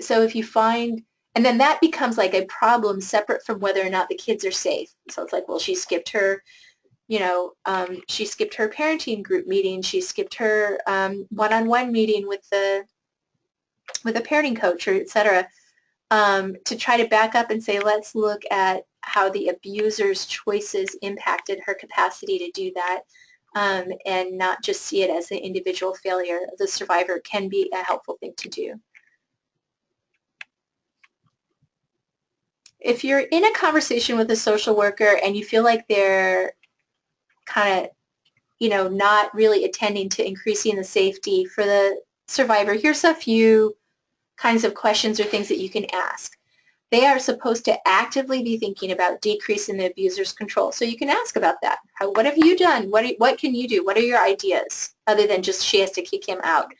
So if you find, and then that becomes like a problem separate from whether or not the kids are safe. So it's like, well, she skipped her, you know, she skipped her parenting group meeting, she skipped her one-on-one meeting with a parenting coach, or et cetera, to try to back up and say, let's look at how the abuser's choices impacted her capacity to do that, and not just see it as an individual failure of the survivor can be a helpful thing to do. If you're in a conversation with a social worker and you feel like they're kind of, you know, not really attending to increasing the safety for the survivor, here's a few kinds of questions or things that you can ask. They are supposed to actively be thinking about decreasing the abuser's control. So you can ask about that. What have you done? What can you do? What are your ideas other than just she has to kick him out?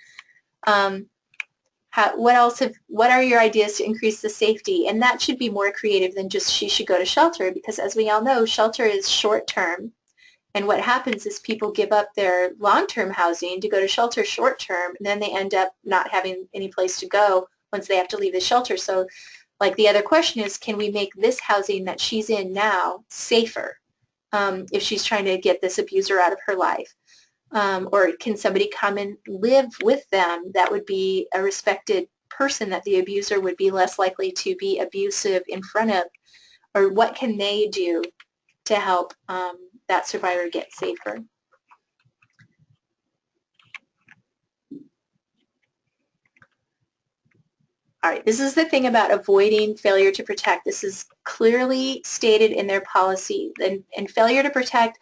What are your ideas to increase the safety? And that should be more creative than just she should go to shelter, because as we all know, shelter is short-term. And what happens is people give up their long-term housing to go to shelter short-term, and then they end up not having any place to go once they have to leave the shelter. So like the other question is, can we make this housing that she's in now safer if she's trying to get this abuser out of her life? Or can somebody come and live with them that would be a respected person that the abuser would be less likely to be abusive in front of? Or what can they do to help that survivor get safer? All right, this is the thing about avoiding failure to protect. This is clearly stated in their policy, and failure to protect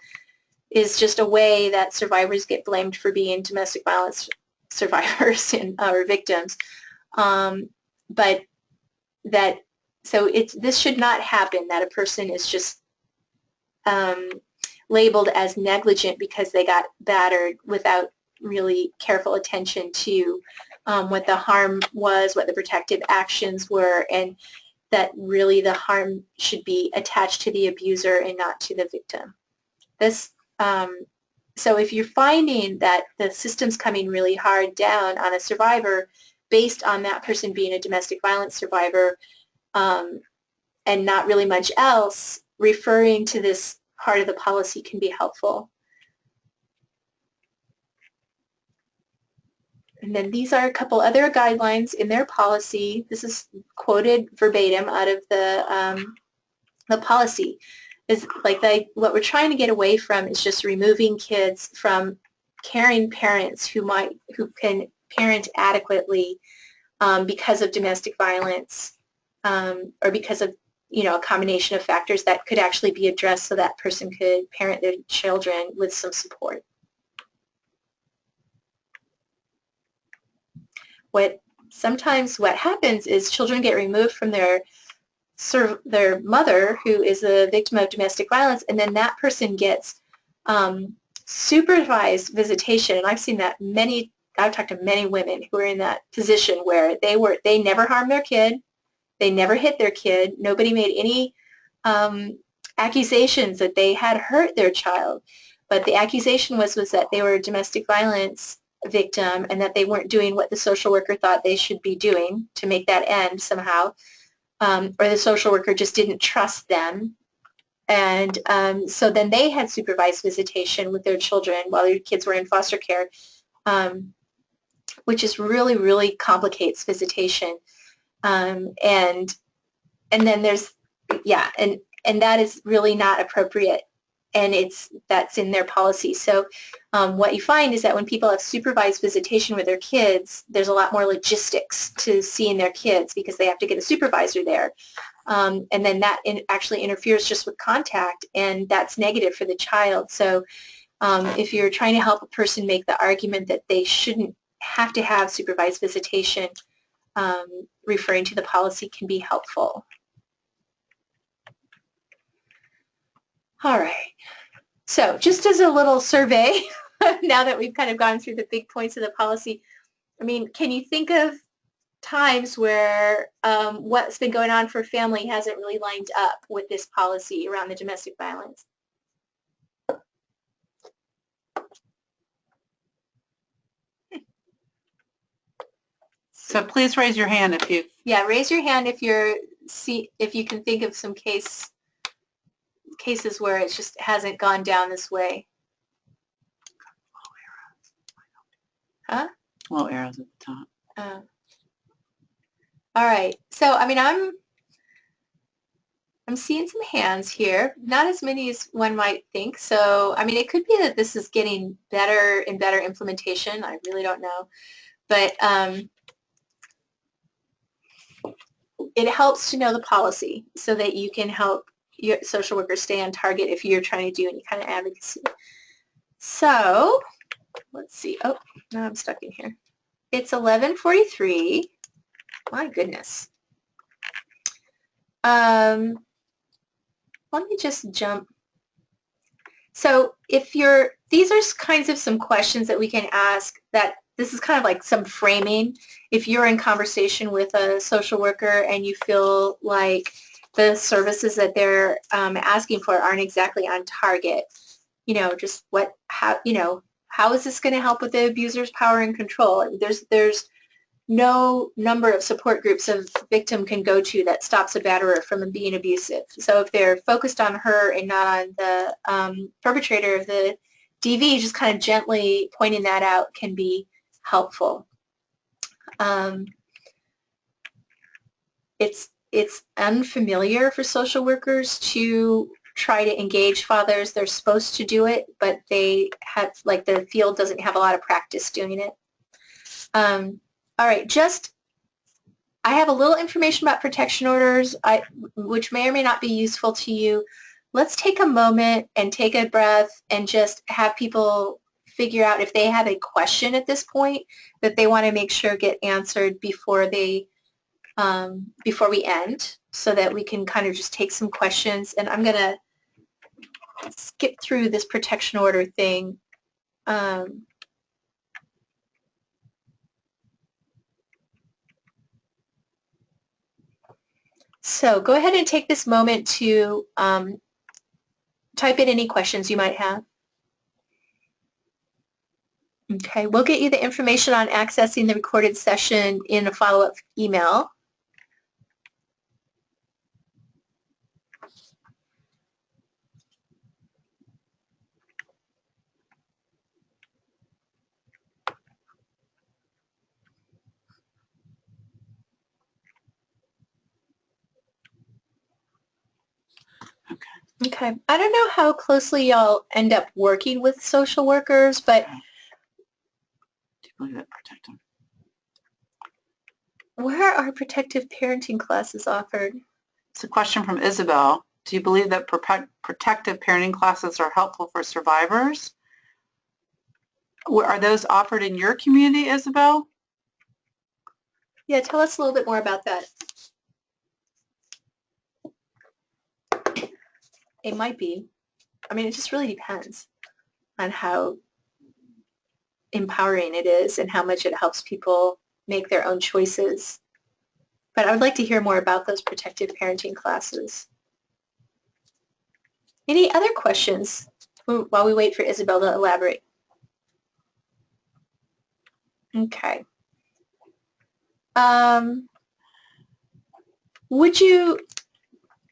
is just a way that survivors get blamed for being domestic violence survivors or victims. But that, so this should not happen, that a person is just labeled as negligent because they got battered without really careful attention to what the harm was, what the protective actions were, and that really the harm should be attached to the abuser and not to the victim. So if you're finding that the system's coming really hard down on a survivor based on that person being a domestic violence survivor and not really much else, referring to this part of the policy can be helpful. And then these are a couple other guidelines in their policy. This is quoted verbatim out of the policy. Is like what we're trying to get away from is just removing kids from caring parents who can parent adequately because of domestic violence or because of, you know, a combination of factors that could actually be addressed so that person could parent their children with some support. Sometimes what happens is children get removed from their mother, who is a victim of domestic violence, and then that person gets supervised visitation. And I've seen that I've talked to many women who are in that position where they never harmed their kid, they never hit their kid, nobody made any accusations that they had hurt their child, but the accusation was that they were a domestic violence victim and that they weren't doing what the social worker thought they should be doing to make that end somehow, or the social worker just didn't trust them. And so then they had supervised visitation with their children while their kids were in foster care, which is really, really complicates visitation. And then there's, yeah, and that is really not appropriate, and that's in their policy. So what you find is that when people have supervised visitation with their kids, there's a lot more logistics to seeing their kids because they have to get a supervisor there. And then that actually interferes just with contact, and that's negative for the child. So if you're trying to help a person make the argument that they shouldn't have to have supervised visitation, referring to the policy can be helpful. All right. So just as a little survey, now that we've kind of gone through the big points of the policy, I mean, can you think of times where what's been going on for a family hasn't really lined up with this policy around the domestic violence? So please raise your hand if you... Yeah, raise your hand if you can think of some cases where it just hasn't gone down this way. Huh? Little arrows at the top. All right. So, I mean, I'm seeing some hands here. Not as many as one might think. So, I mean, it could be that this is getting better and better implementation. I really don't know. But it helps to know the policy so that you can help your social worker stay on target if you're trying to do any kind of advocacy. So, let's see. Oh, now I'm stuck in here. It's 11:43. My goodness. Let me just jump. So these are kinds of some questions that we can ask that this is kind of like some framing. If you're in conversation with a social worker and you feel like the services that they're asking for aren't exactly on target, you know, just how is this going to help with the abuser's power and control? There's no number of support groups a victim can go to that stops a batterer from being abusive. So if they're focused on her and not on the perpetrator of the DV, just kind of gently pointing that out can be helpful. It's unfamiliar for social workers to try to engage fathers. They're supposed to do it, but they have, like, the field doesn't have a lot of practice doing it. All right, I have a little information about protection orders, which may or may not be useful to you. Let's take a moment and take a breath and just have people figure out if they have a question at this point that they want to make sure get answered before we end, so that we can kind of just take some questions. And I'm going to skip through this protection order thing. So go ahead and take this moment to type in any questions you might have. Okay, we'll get you the information on accessing the recorded session in a follow-up email. Okay. I don't know how closely y'all end up working with social workers, but Do you believe that protect them? Where are protective parenting classes offered? It's a question from Isabel. Do you believe that protective parenting classes are helpful for survivors? Are those offered in your community, Isabel? Yeah, tell us a little bit more about that. It might be. I mean, it just really depends on how empowering it is and how much it helps people make their own choices. But I would like to hear more about those protective parenting classes. Any other questions while we wait for Isabel to elaborate? Okay. Would you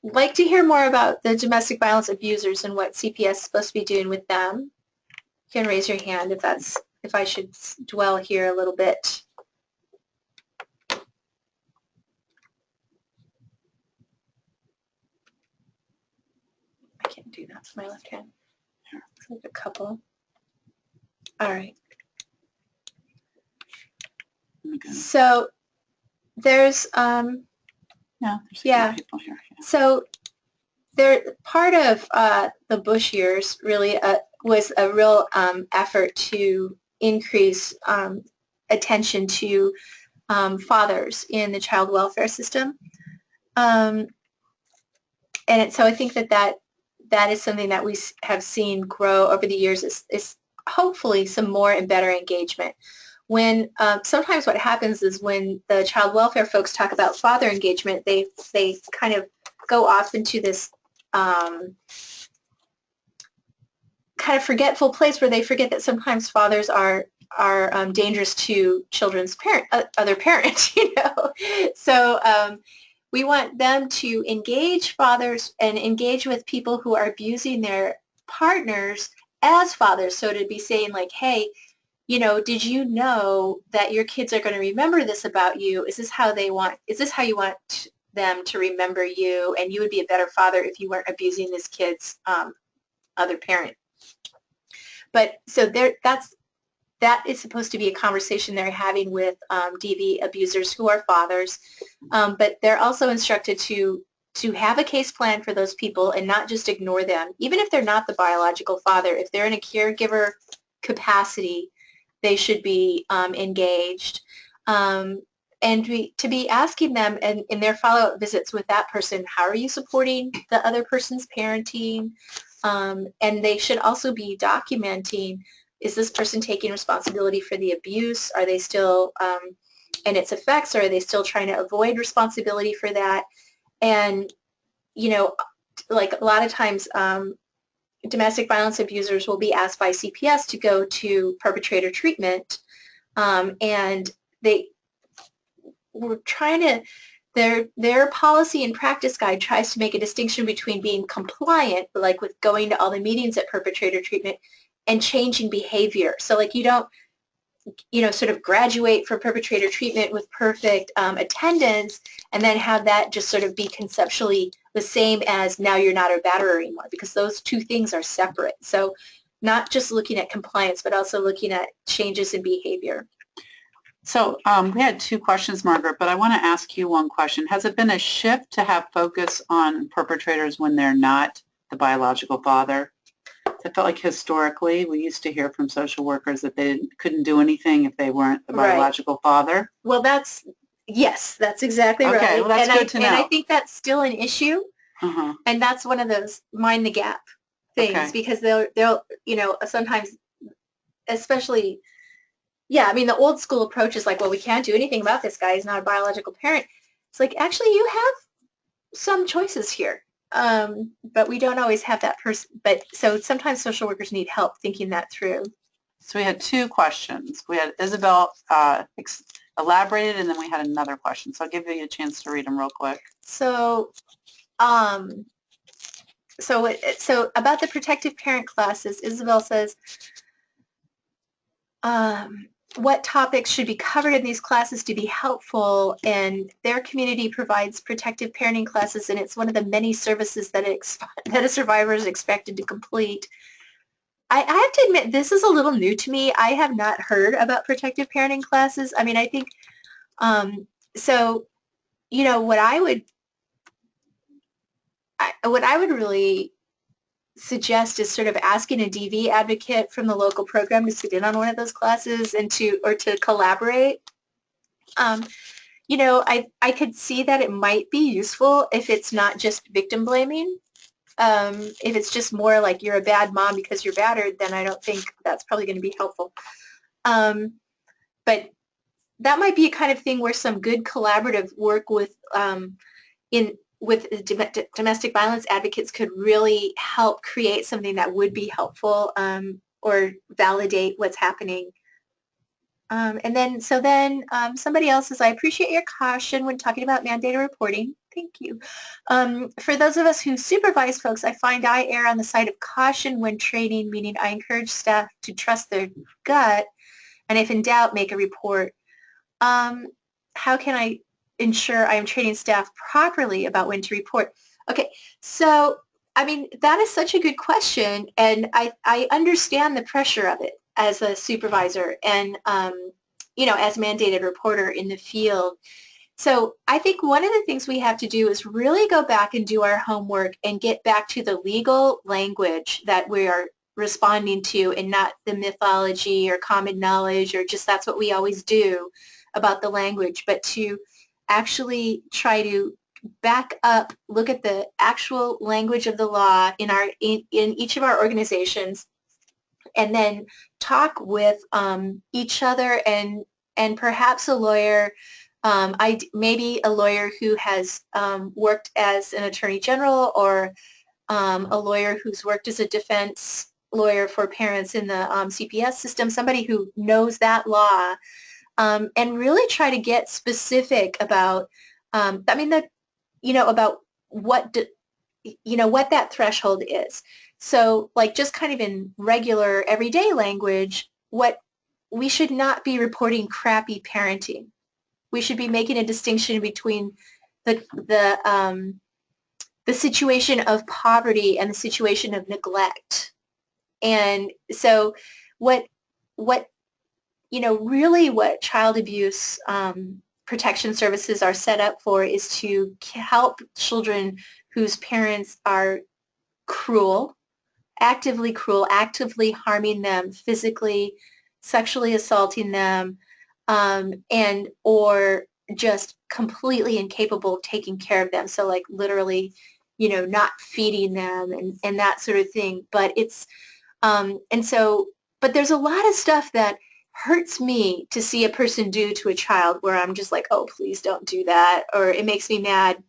like to hear more about the domestic violence abusers and what CPS is supposed to be doing with them? You can raise your hand if I should dwell here a little bit. I can't do that with my left hand. Like a couple. All right. So there's there's people here. Yeah. So part of the Bush years really was a real effort to increase attention to fathers in the child welfare system. So I think that is something that we have seen grow over the years is hopefully some more and better engagement. When sometimes what happens is when the child welfare folks talk about father engagement, they kind of go off into this kind of forgetful place where they forget that sometimes fathers are dangerous to children's other parents, you know. So we want them to engage fathers and engage with people who are abusing their partners as fathers. So to be saying like, hey, you know, did you know that your kids are going to remember this about you? Is this how you want them to remember you? And you would be a better father if you weren't abusing this kid's other parent. But so that is supposed to be a conversation they're having with DV abusers who are fathers. But they're also instructed to have a case plan for those people and not just ignore them. Even if they're not the biological father, if they're in a caregiver capacity, they should be engaged. And to be asking them in their follow-up visits with that person, how are you supporting the other person's parenting? And they should also be documenting, is this person taking responsibility for the abuse? Are they still, and its effects, or are they still trying to avoid responsibility for that? And, you know, like a lot of times, domestic violence abusers will be asked by CPS to go to perpetrator treatment, and they were trying to, their policy and practice guide tries to make a distinction between being compliant, like with going to all the meetings at perpetrator treatment, and changing behavior. So like you don't, you know, sort of graduate from perpetrator treatment with perfect attendance and then have that just sort of be conceptually the same as now you're not a batterer anymore, because those two things are separate. So not just looking at compliance, but also looking at changes in behavior. So we had two questions, Margaret, but I want to ask you one question. Has it been a shift to have focus on perpetrators when they're not the biological father? I felt like historically we used to hear from social workers that they couldn't do anything if they weren't the biological father. Well, yes, that's exactly right. Okay, well, that's good to know. And I think that's still an issue, and that's one of those mind the gap things, because they'll, you know, sometimes, especially, yeah, I mean, the old school approach is like, well, we can't do anything about this guy. He's not a biological parent. It's like, actually, you have some choices here. But we don't always have that person. But so sometimes social workers need help thinking that through. So we had two questions. We had Isabel elaborated, and then we had another question. So I'll give you a chance to read them real quick. So, so about the protective parent classes, Isabel says, what topics should be covered in these classes to be helpful, and their community provides protective parenting classes, and it's one of the many services that a survivor is expected to complete. I have to admit, this is a little new to me. I have not heard about protective parenting classes. I mean, I think So, you know, what I would really suggest is sort of asking a DV advocate from the local program to sit in on one of those classes and to collaborate. Um, you know, I could see that it might be useful if it's not just victim blaming. If it's just more like you're a bad mom because you're battered, then I don't think that's probably going to be helpful. But that might be a kind of thing where some good collaborative work with domestic violence advocates could really help create something that would be helpful or validate what's happening. And then somebody else says, I appreciate your caution when talking about mandated reporting. Thank you. For those of us who supervise folks, I find I err on the side of caution when training, meaning I encourage staff to trust their gut, and if in doubt, make a report. How can I ensure I am training staff properly about when to report? Okay, so I mean, that is such a good question, and I understand the pressure of it as a supervisor and, you know, as mandated reporter in the field. So I think one of the things we have to do is really go back and do our homework and get back to the legal language that we are responding to and not the mythology or common knowledge or just that's what we always do about the language, but to actually try to back up, look at the actual language of the law in each of our organizations, and then talk with each other and perhaps a lawyer, maybe a lawyer who has worked as an attorney general or a lawyer who's worked as a defense lawyer for parents in the CPS system, somebody who knows that law, and really try to get specific about, I mean, about what, what that threshold is. So like just kind of in regular everyday language, what we should not be reporting crappy parenting. We should be making a distinction between the situation of poverty and the situation of neglect. And so what really what child abuse protection services are set up for is to help children whose parents are cruel, actively harming them physically, sexually assaulting them, and or just completely incapable of taking care of them. So like literally, not feeding them and that sort of thing. But it's, but there's a lot of stuff that hurts me to see a person do to a child where I'm just like, oh, please don't do that, or it makes me mad.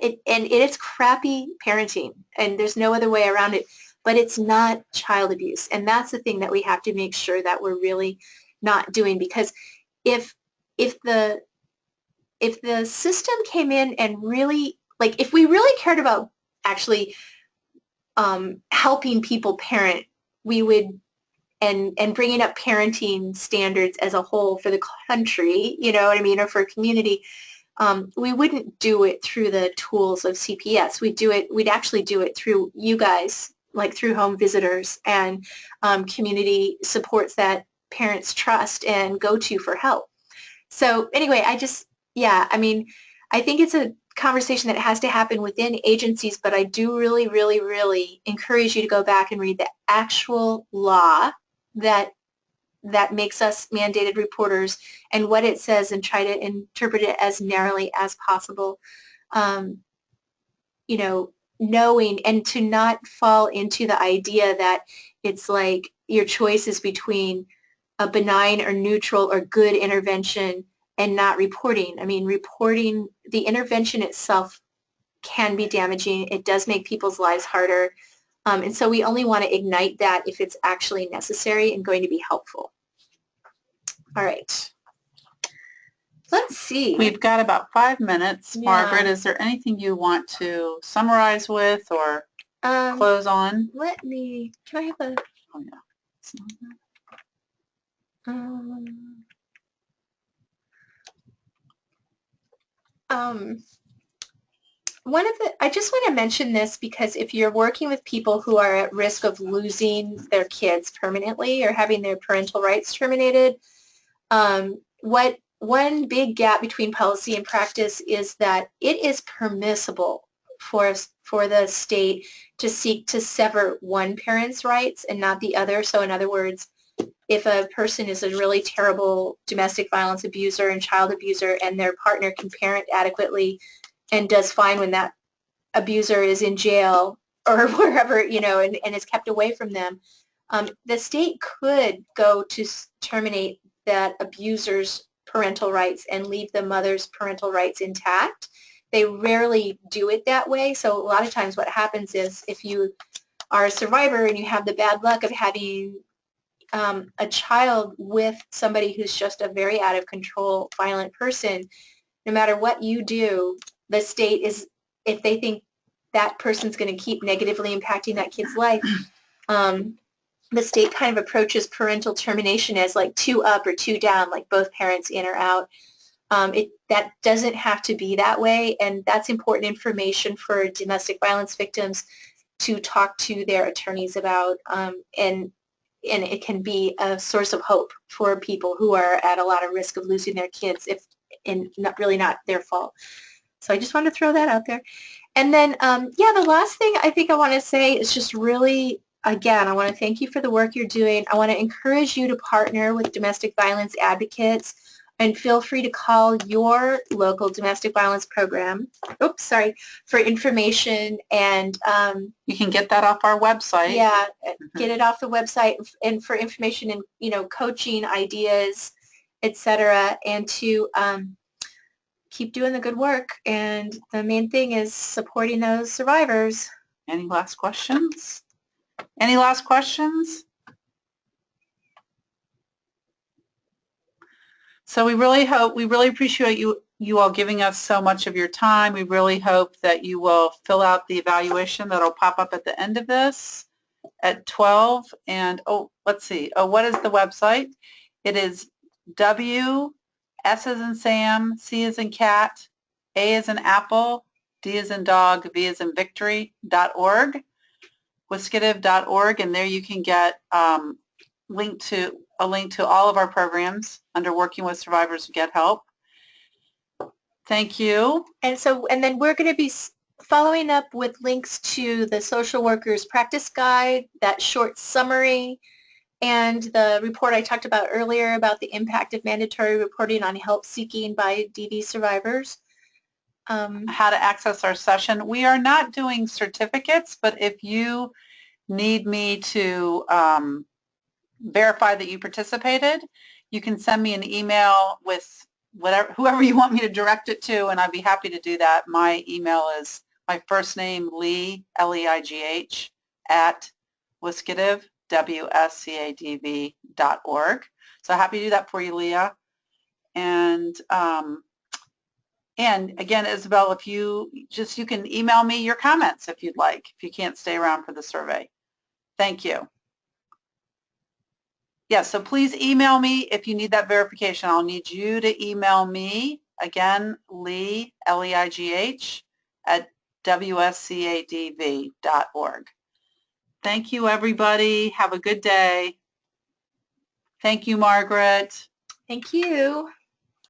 It's crappy parenting, and there's no other way around it, but it's not child abuse. And that's the thing that we have to make sure that we're really not doing, because if if the if the system came in and really, like, if we really cared about actually helping people parent, we would, and bringing up parenting standards as a whole for the country, you know what I mean, or for a community, we wouldn't do it through the tools of CPS. We'd actually do it through you guys, like through home visitors and community supports that parents trust and go to for help. So anyway, yeah, I mean, I think it's a conversation that has to happen within agencies, but I do really, really, really encourage you to go back and read the actual law that makes us mandated reporters and what it says, and try to interpret it as narrowly as possible, knowing, and to not fall into the idea that it's like your choice is between a benign or neutral or good intervention and not reporting. I mean, reporting, the intervention itself can be damaging. It does make people's lives harder. And so we only want to ignite that if it's actually necessary and going to be helpful. All right. Let's see. We've got about 5 minutes. Yeah. Margaret, is there anything you want to summarize with or close on? Can I have a... Oh, yeah. It's not that. I just want to mention this because if you're working with people who are at risk of losing their kids permanently or having their parental rights terminated, what one big gap between policy and practice is that it is permissible for the state to seek to sever one parent's rights and not the other. So in other words, if a person is a really terrible domestic violence abuser and child abuser and their partner can parent adequately and does fine when that abuser is in jail or wherever, and is kept away from them, the state could go to terminate that abuser's parental rights and leave the mother's parental rights intact. They rarely do it that way. So a lot of times what happens is if you are a survivor and you have the bad luck of having a child with somebody who's just a very out of control, violent person, no matter what you do, the state is, if they think that person's going to keep negatively impacting that kid's life, the state kind of approaches parental termination as like 2 up or 2 down, like both parents in or out. That doesn't have to be that way, and that's important information for domestic violence victims to talk to their attorneys about, and it can be a source of hope for people who are at a lot of risk of losing their kids and not their fault. So I just wanted to throw that out there. And then, the last thing I think I want to say is just really, again, I want to thank you for the work you're doing. I want to encourage you to partner with domestic violence advocates, and feel free to call your local domestic violence program, for information. And you can get that off our website. Yeah, get it off the website and for information and, coaching ideas, etc. And to keep doing the good work. And the main thing is supporting those survivors. Any last questions? Any last questions? So we really appreciate you all giving us so much of your time. We really hope that you will fill out the evaluation that'll pop up at the end of this at 12. And let's see. What is the website? It is W, S as in Sam, C as in cat, A as in apple, D as in dog, V as in victory.org, wiscative.org, and there you can get a link to all of our programs under Working with Survivors Who Get Help. Thank you. And then we're going to be following up with links to the social workers practice guide, that short summary, and the report I talked about earlier about the impact of mandatory reporting on help seeking by DV survivors. How to access our session. We are not doing certificates, but if you need me to verify that you participated, you can send me an email with whoever you want me to direct it to, and I'd be happy to do that. My email is my first name, Leigh, Leigh, at wiscative, WSCADV.org. So happy to do that for you, Leah. And again, Isabel, if you can email me your comments if you'd like, if you can't stay around for the survey. Thank you. Yeah, so please email me if you need that verification. I'll need you to email me, again, Leigh, Leigh, at WSCADV.org. Thank you, everybody. Have a good day. Thank you, Margaret. Thank you.